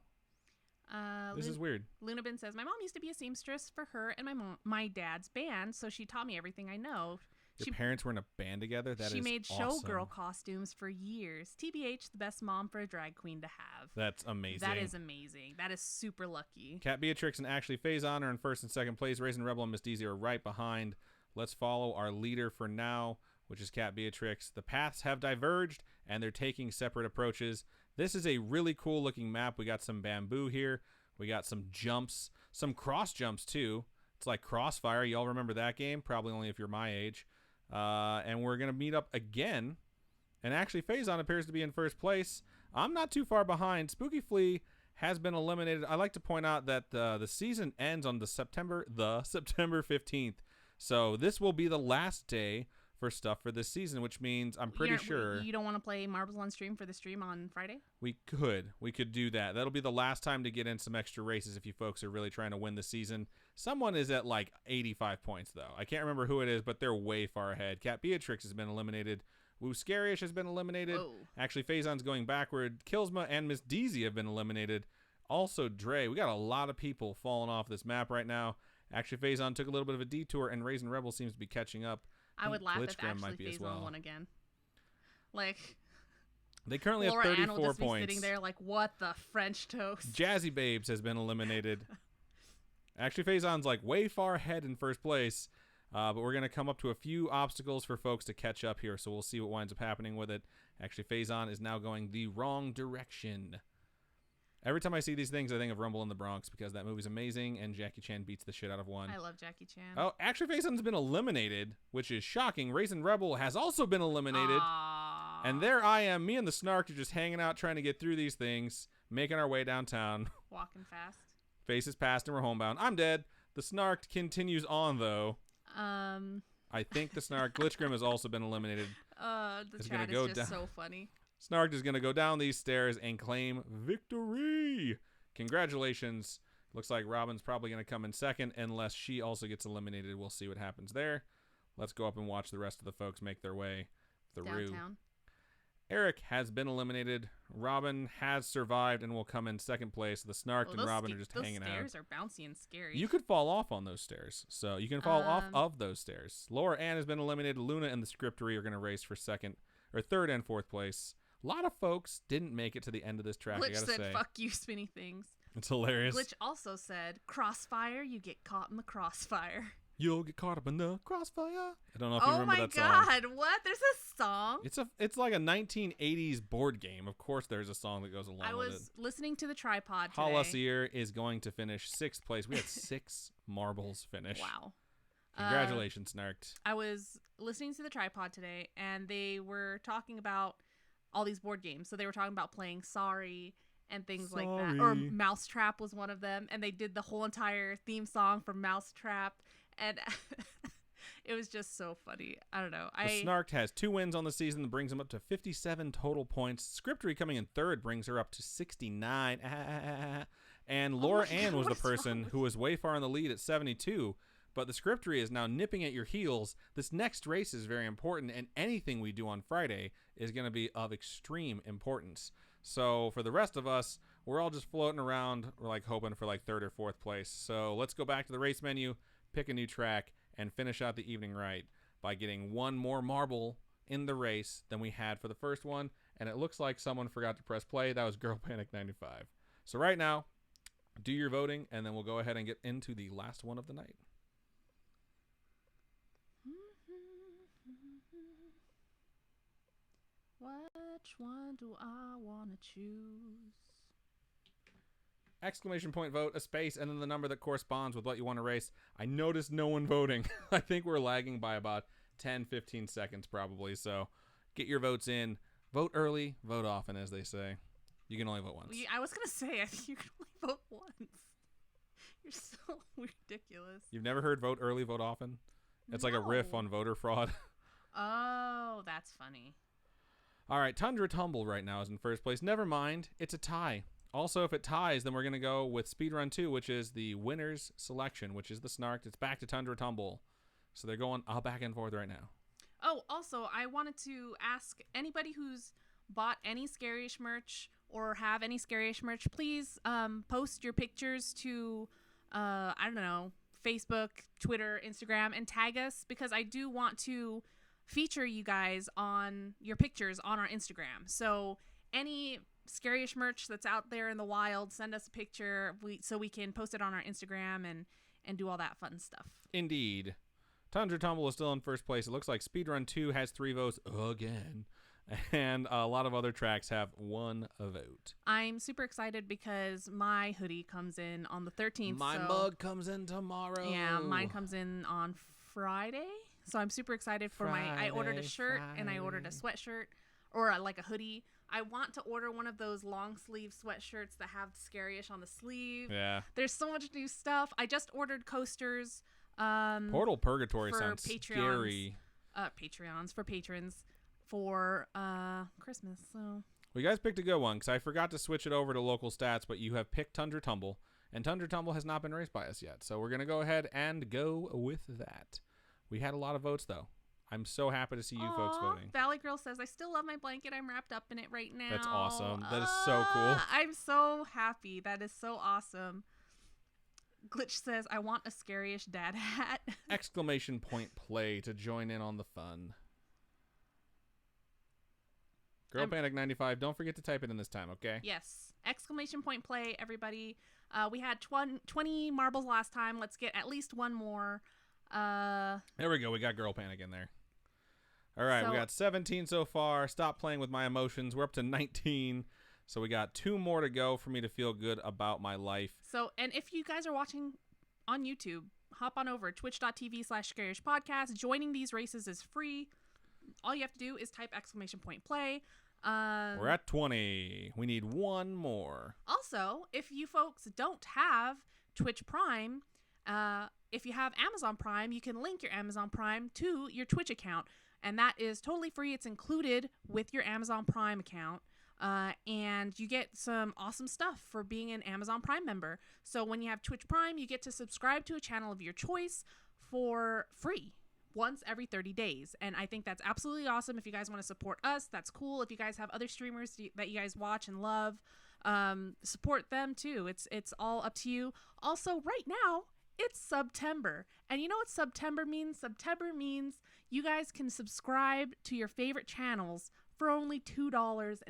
This is weird. Lunabin says, my mom used to be a seamstress for her and my dad's band, so she taught me everything I know. Your parents were in a band together? That is awesome. She made showgirl costumes for years. TBH, the best mom for a drag queen to have. That's amazing. That is amazing. That is super lucky. Cat Beatrix and Ashley Faison are in first and second place. Raisin Rebel and Miss Deezy are right behind. Let's follow our leader for now, which is Cat Beatrix. The paths have diverged, and they're taking separate approaches. This is a really cool looking map. We got some bamboo here. We got some jumps, some cross jumps too. It's like Crossfire. Y'all remember that game? Probably only if you're my age. And we're going to meet up again. And actually, Faison appears to be in first place. I'm not too far behind. Spooky Flea has been eliminated. I like to point out that the season ends on the September 15th. So this will be the last day for stuff for this season, which means I'm pretty sure you don't want to play Marbles on stream for the stream on Friday. We could do that. That'll be the last time to get in some extra races if you folks are really trying to win the season. Someone is at like 85 points though. I can't remember who it is, but they're way far ahead. Cat Beatrix has been eliminated. Woo Scarish has been eliminated. Whoa. Actually, Faison's going backward. Killsma and Miss Deezy have been eliminated. Also, Dre. We got a lot of people falling off this map right now. Actually, Faison took a little bit of a detour, and Raisin Rebel seems to be catching up. I would laugh if Glitchgram might actually be as Faison well. won again. Like, They currently Laura have Ann will 34 just be points. sitting there like, what the French toast? Jazzy Babes has been eliminated. Actually, Faison's like way far ahead in first place. But we're going to come up to a few obstacles for folks to catch up here, so we'll see what winds up happening with it. Actually, Faison is now going the wrong direction. Every time I see these things, I think of Rumble in the Bronx because that movie's amazing, and Jackie Chan beats the shit out of one. I love Jackie Chan. Oh, actually, Faison's been eliminated, which is shocking. Raisin Rebel has also been eliminated. Aww. And there I am. Me and the Snark are just hanging out, trying to get through these things, making our way downtown. Walking fast. Faces past, and we're homebound. I'm dead. The Snark continues on, though. I think the Snark Glitchgrim has also been eliminated. The chat is just so funny. Snark is going to go down these stairs and claim victory. Congratulations. Looks like Robin's probably going to come in second unless she also gets eliminated. We'll see what happens there. Let's go up and watch the rest of the folks make their way through. Downtown. Eric has been eliminated. Robin has survived and will come in second place. The Snark and Robin are just hanging out. Those stairs are bouncy and scary. You could fall off on those stairs. So you can fall off of those stairs. Laura Ann has been eliminated. Luna and the Scriptery are going to race for third and fourth place. A lot of folks didn't make it to the end of this track, Glitch I gotta said, say. fuck you, spinny things. It's hilarious. Glitch also said, crossfire, you get caught in the crossfire. You'll get caught up in the crossfire. I don't know if you remember that song. Oh my god, what? There's a song? It's like a 1980s board game. Of course there's a song that goes along with it. I was listening to the tripod today. Halassier is going to finish 6th place. We had 6 marbles finish. Wow. Congratulations, Snarked. I was listening to the tripod today, and they were talking about all these board games. So they were talking about playing Sorry and things like that. Or Mousetrap was one of them. And they did the whole entire theme song for Mousetrap. And it was just so funny. I don't know. The Snarked has 2 wins on the season that brings him up to 57 total points. Scriptery coming in third brings her up to 69. And Laura Ann was the person who was way far in the lead at 72. But the Scriptery is now nipping at your heels. This next race is very important, and anything we do on Friday is going to be of extreme importance. So for the rest of us, we're all just floating around. We're like hoping for like 3rd or 4th place. So let's go back to the race menu, pick a new track, and finish out the evening right by getting 1 more marble in the race than we had for the first one. And it looks like someone forgot to press play. That was Girl Panic 95. So right now, do your voting, and then we'll go ahead and get into the last one of the night. Which one do I want to choose? Exclamation point vote, a space, and then the number that corresponds with what you want to race. I noticed no one voting. I think we're lagging by about 10, 15 seconds probably. So get your votes in. Vote early, vote often, as they say. You can only vote once. I was going to say, I think you can only vote once. You're so ridiculous. You've never heard vote early, vote often? It's like a riff on voter fraud. Oh, that's funny. All right, Tundra Tumble right now is in first place. Never mind, it's a tie. Also, if it ties, then we're going to go with Speedrun 2, which is the winner's selection, which is the Snarked. It's back to Tundra Tumble. So they're going back and forth right now. Oh, also, I wanted to ask anybody who's bought any Scary-ish merch or have any Scary-ish merch, please post your pictures to, I don't know, Facebook, Twitter, Instagram, and tag us, because I do want to feature you guys on your pictures on our Instagram. So any Scary-ish merch that's out there in the wild, send us a picture so we can post it on our Instagram and do all that fun stuff. Indeed. Tundra Tumble is still in first place. It looks like Speedrun 2 has 3 votes again. And a lot of other tracks have 1 vote. I'm super excited because my hoodie comes in on the 13th. My mug comes in tomorrow. Yeah, mine comes in on Friday. So I'm super excited for I ordered a shirt and I ordered a sweatshirt or like a hoodie. I want to order one of those long sleeve sweatshirts that have Scary-ish on the sleeve. Yeah. There's so much new stuff. I just ordered coasters. Portal Purgatory sounds scary. Patreons for patrons for Christmas. So well, you guys picked a good one because I forgot to switch it over to local stats, but you have picked Tundra Tumble, and Tundra Tumble has not been raced by us yet. So we're going to go ahead and go with that. We had a lot of votes, though. I'm so happy to see you folks voting. Valley Girl says, I still love my blanket. I'm wrapped up in it right now. That's awesome. That is so cool. I'm so happy. That is so awesome. Glitch says, I want a Scary-ish dad hat. Exclamation point play to join in on the fun. Girl Panic 95. Don't forget to type it in this time, okay? Yes. Exclamation point play, everybody. We had 20 marbles last time. Let's get at least one more. There we go. We got Girl Panic in there. All right, we So- got 17 so far. Stop playing with my emotions. We're up to 19. So we got 2 more to go for me to feel good about my life. So, and if you guys are watching on YouTube, hop on over twitch.tv/scarishpodcast. Joining these races is free. All you have to do is type exclamation point play. We're at 20. We need 1 more. Also, if you folks don't have Twitch Prime, if you have Amazon Prime, you can link your Amazon Prime to your Twitch account. And that is totally free. It's included with your Amazon Prime account. And you get some awesome stuff for being an Amazon Prime member. So when you have Twitch Prime, you get to subscribe to a channel of your choice for free once every 30 days. And I think that's absolutely awesome. If you guys want to support us, that's cool. If you guys have other streamers that you guys watch and love, support them too. It's all up to you. Also, right now, it's September. And you know what September means? September means you guys can subscribe to your favorite channels for only $2.50.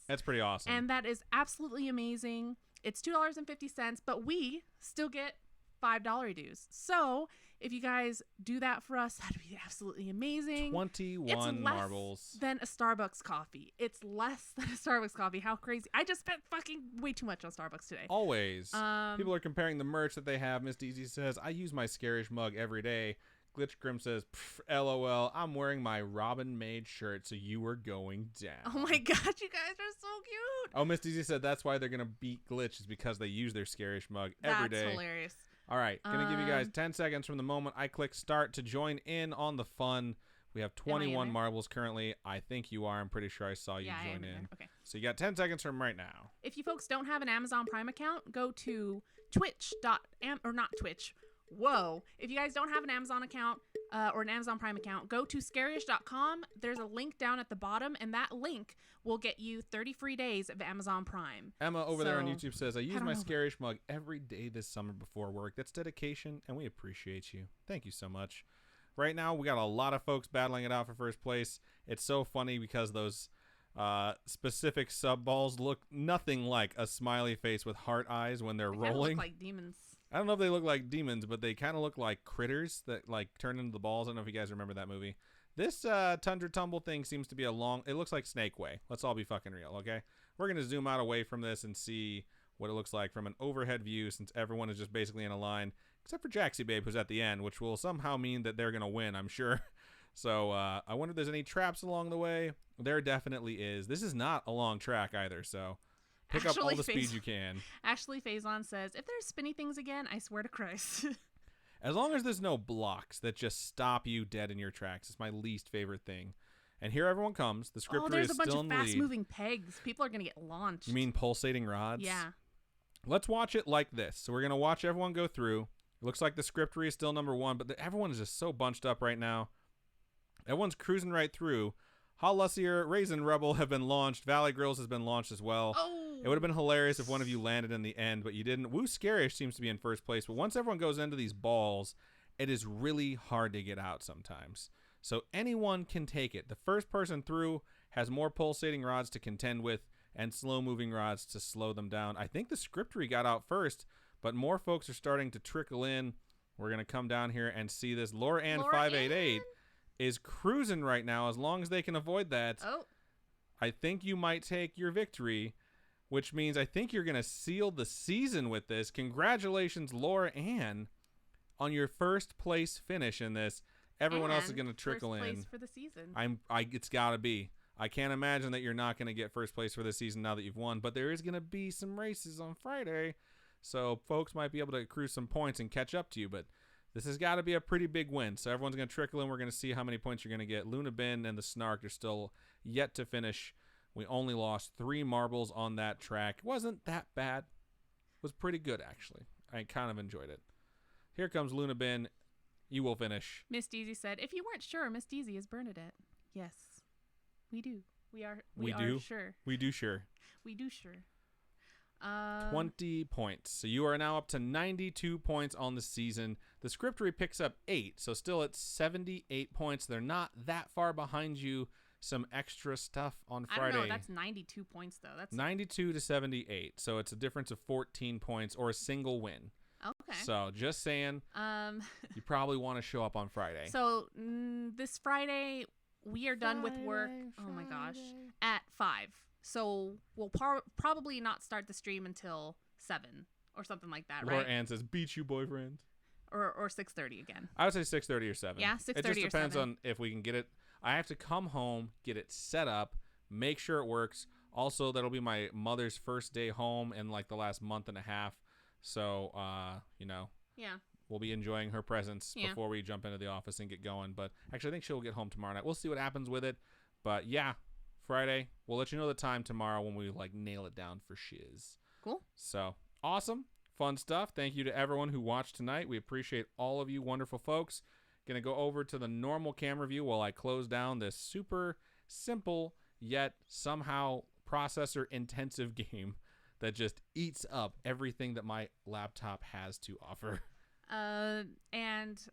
That's pretty awesome. And that is absolutely amazing. It's $2.50, but we still get $5 dues. So if you guys do that for us, that'd be absolutely amazing. 21 it's less marbles. than a Starbucks coffee. It's less than a Starbucks coffee. How crazy. I just spent fucking way too much on Starbucks today. Always. People are comparing the merch that they have. Miss DZ says, I use my Scarish mug every day. Glitch Grim says, LOL, I'm wearing my Robin Maid shirt, so you are going down. Oh my god, you guys are so cute. Oh, Miss DZ said that's why they're going to beat Glitch is because they use their Scarish mug every day. That's hilarious. All right, going to give you guys 10 seconds from the moment I click start to join in on the fun. We have 21 marbles currently. I think you are. I'm pretty sure I saw you join in. Okay. So you got 10 seconds from right now. If you folks don't have an Amazon Prime account, go to Twitch. Whoa. If you guys don't have an Amazon account or an Amazon Prime account, go to scarish.com. There's a link down at the bottom, and that link will get you 30 free days of Amazon Prime. Emma over there on So, YouTube says, I use don't my know. Scarish mug every day this summer before work. That's dedication, and we appreciate you. Thank you so much. Right now, we got a lot of folks battling it out for first place. It's so funny because those specific sub balls look nothing like a smiley face with heart eyes when they're They kinda rolling. look like demons. I don't know if they look like demons, but they kind of look like critters that like turn into the balls. I don't know if you guys remember that movie. This Tundra Tumble thing seems to be it looks like Snake Way. Let's all be fucking real, okay? We're going to zoom out away from this and see what it looks like from an overhead view since everyone is just basically in a line, except for Jaxie Babe, who's at the end, which will somehow mean that they're going to win, I'm sure. So I wonder if there's any traps along the way. There definitely is. This is not a long track either, so pick up all Actually, the speed you can. Ashley Faison says, if there's spinny things again, I swear to Christ. As long as there's no blocks that just stop you dead in your tracks, it's my least favorite thing. And here everyone comes. The scripter there's is a bunch still of in the lead. fast-moving pegs. People are going to get launched. You mean pulsating rods? Yeah. Let's watch it like this. So we're going to watch everyone go through. It looks like the scriptery is still number 1, but everyone is just so bunched up right now. Everyone's cruising right through. Hollussier, Raisin Rebel have been launched. Valley Grills has been launched as well. Oh. It would have been hilarious if one of you landed in the end, but you didn't. Woo Scarish seems to be in first place, but once everyone goes into these balls, it is really hard to get out sometimes. So anyone can take it. The first person through has more pulsating rods to contend with and slow-moving rods to slow them down. I think the scriptery got out first, but more folks are starting to trickle in. We're going to come down here and see this. Laura Ann 588 is cruising right now as long as they can avoid that. Oh. I think you might take your victory, which means I think you're going to seal the season with this. Congratulations, Laura Ann, on your first place finish in this. Everyone else is going to trickle first in. place for the season. It's got to be. I can't imagine that you're not going to get first place for the season now that you've won, but there is going to be some races on Friday, so folks might be able to accrue some points and catch up to you, but this has got to be a pretty big win, so everyone's going to trickle in. We're going to see how many points you're going to get. Luna Bin and the Snark are still yet to finish. We only lost 3 marbles on that track. It wasn't that bad. It was pretty good, actually. I kind of enjoyed it. Here comes Luna Bin. You will finish. Miss Deezy said, if you weren't sure, Miss Deezy is Bernadette. Yes, we do. We are sure. We do sure. We do sure. 20 points. So you are now up to 92 points on the season. The scriptery picks up 8, so still at 78 points. They're not that far behind you some extra stuff on I Friday. don't know. That's 92 points, though. That's 92 to 78. So it's a difference of 14 points or a single win. okay. So just saying, you probably want to show up on Friday. So this Friday, we are done with work. Oh my gosh, at 5. So we'll probably not start the stream until 7 or something like that, Laura right? Ann says, "Beat you, boyfriend." Or 6:30 again. I would say 6:30 or 7. Yeah, 6:30 It just or depends 7. on if we can get it. I have to come home, get it set up, make sure it works. Also, that'll be my mother's first day home in like the last month and a half. So, Yeah. we'll be enjoying her presence Yeah. before we jump into the office and get going. But actually, I think she'll get home tomorrow night. We'll see what happens with it. But yeah, Friday. We'll let you know the time tomorrow when we like nail it down for shiz. Cool. So awesome. Fun stuff. Thank you to everyone who watched tonight. We appreciate all of you wonderful folks. Going to go over to the normal camera view while I close down this super simple yet somehow processor intensive game that just eats up everything that my laptop has to offer. And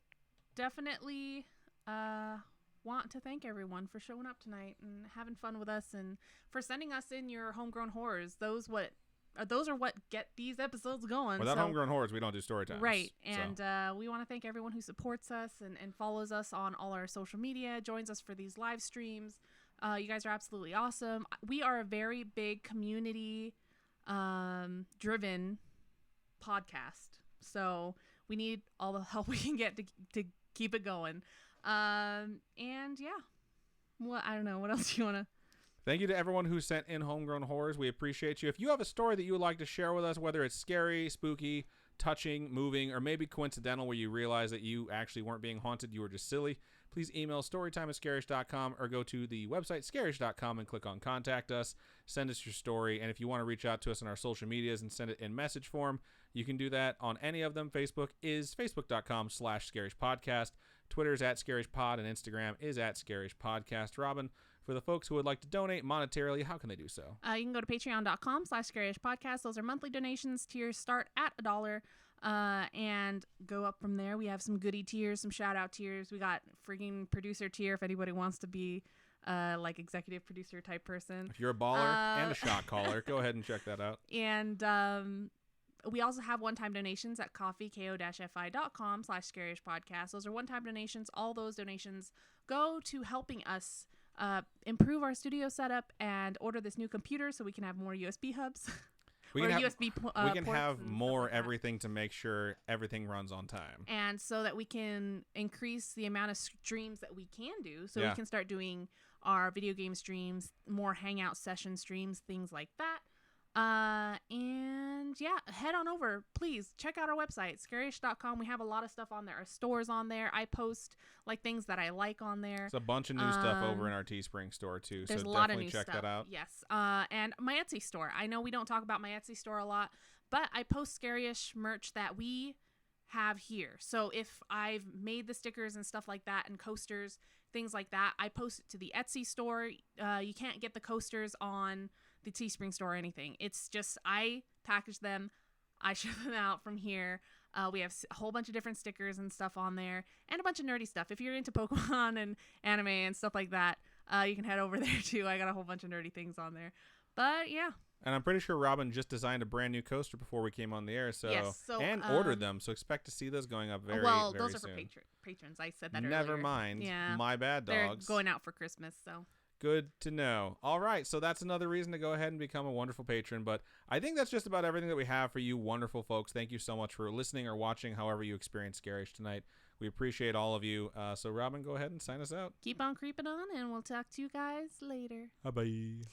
definitely want to thank everyone for showing up tonight and having fun with us and for sending us in your homegrown horrors. Those are what get these episodes going. Without homegrown horrors, we don't do story times. Right. And we want to thank everyone who supports us and follows us on all our social media, joins us for these live streams. You guys are absolutely awesome. We are a very big community driven podcast. So we need all the help we can get to keep it going. And yeah. Well, I don't know. What else do you want to... Thank you to everyone who sent in homegrown horrors. We appreciate you. If you have a story that you would like to share with us, whether it's scary, spooky, touching, moving, or maybe coincidental where you realize that you actually weren't being haunted, you were just silly, please email storytime@scarish.com or go to the website scarish.com and click on Contact Us. Send us your story. And if you want to reach out to us on our social medias and send it in message form, you can do that on any of them. Facebook is facebook.com/scarishpodcast. Twitter is @scarishpod, and Instagram is @scarishpodcast. Robin, for the folks who would like to donate monetarily, how can they do so? You can go to patreon.com/scarishpodcast. Those are monthly donations. Tiers start at $1 and go up from there. We have some goodie tiers, some shout out tiers. We got freaking producer tier if anybody wants to be like executive producer type person. If you're a baller and a shot caller, go ahead and check that out. And we also have one-time donations at ko-fi.com/scarishpodcast. Those are one-time donations. All those donations go to helping us improve our studio setup and order this new computer so we can have more USB hubs. We can ports have and more stuff like everything to make sure everything runs on time. and so that we can increase the amount of streams that we can do. So Yeah. we can start doing our video game streams, more hangout session streams, things like that. And yeah, head on over. Please check out our website, scarish.com. We have a lot of stuff on there. Our store's on there. I post like things that I like on there. There's a bunch of new stuff over in our Teespring store too. There's so a lot of definitely new check stuff. that out. Yes. And my Etsy store. I know we don't talk about my Etsy store a lot, but I post Scary-ish merch that we have here. So if I've made the stickers and stuff like that and coasters, things like that, I post it to the Etsy store. You can't get the coasters on the Teespring store or anything. It's just I package them, I ship them out from here. We have a whole bunch of different stickers and stuff on there and a bunch of nerdy stuff. If you're into Pokemon and anime and stuff like that, you can head over there too. I got a whole bunch of nerdy things on there. But yeah. And I'm pretty sure Robin just designed a brand new coaster before we came on the air, Yes, and ordered them. So expect to see those going up very, well, very those are soon. for patrons. I said that earlier. Never mind. Yeah. My bad, dogs. They're going out for Christmas, so. Good to know. All right, so that's another reason to go ahead and become a wonderful patron. But I think that's just about everything that we have for you wonderful folks. Thank you so much for listening or watching, however you experienced Scary-ish tonight. We appreciate all of you. So, Robin, go ahead and sign us out. Keep on creeping on, and we'll talk to you guys later. Bye-bye.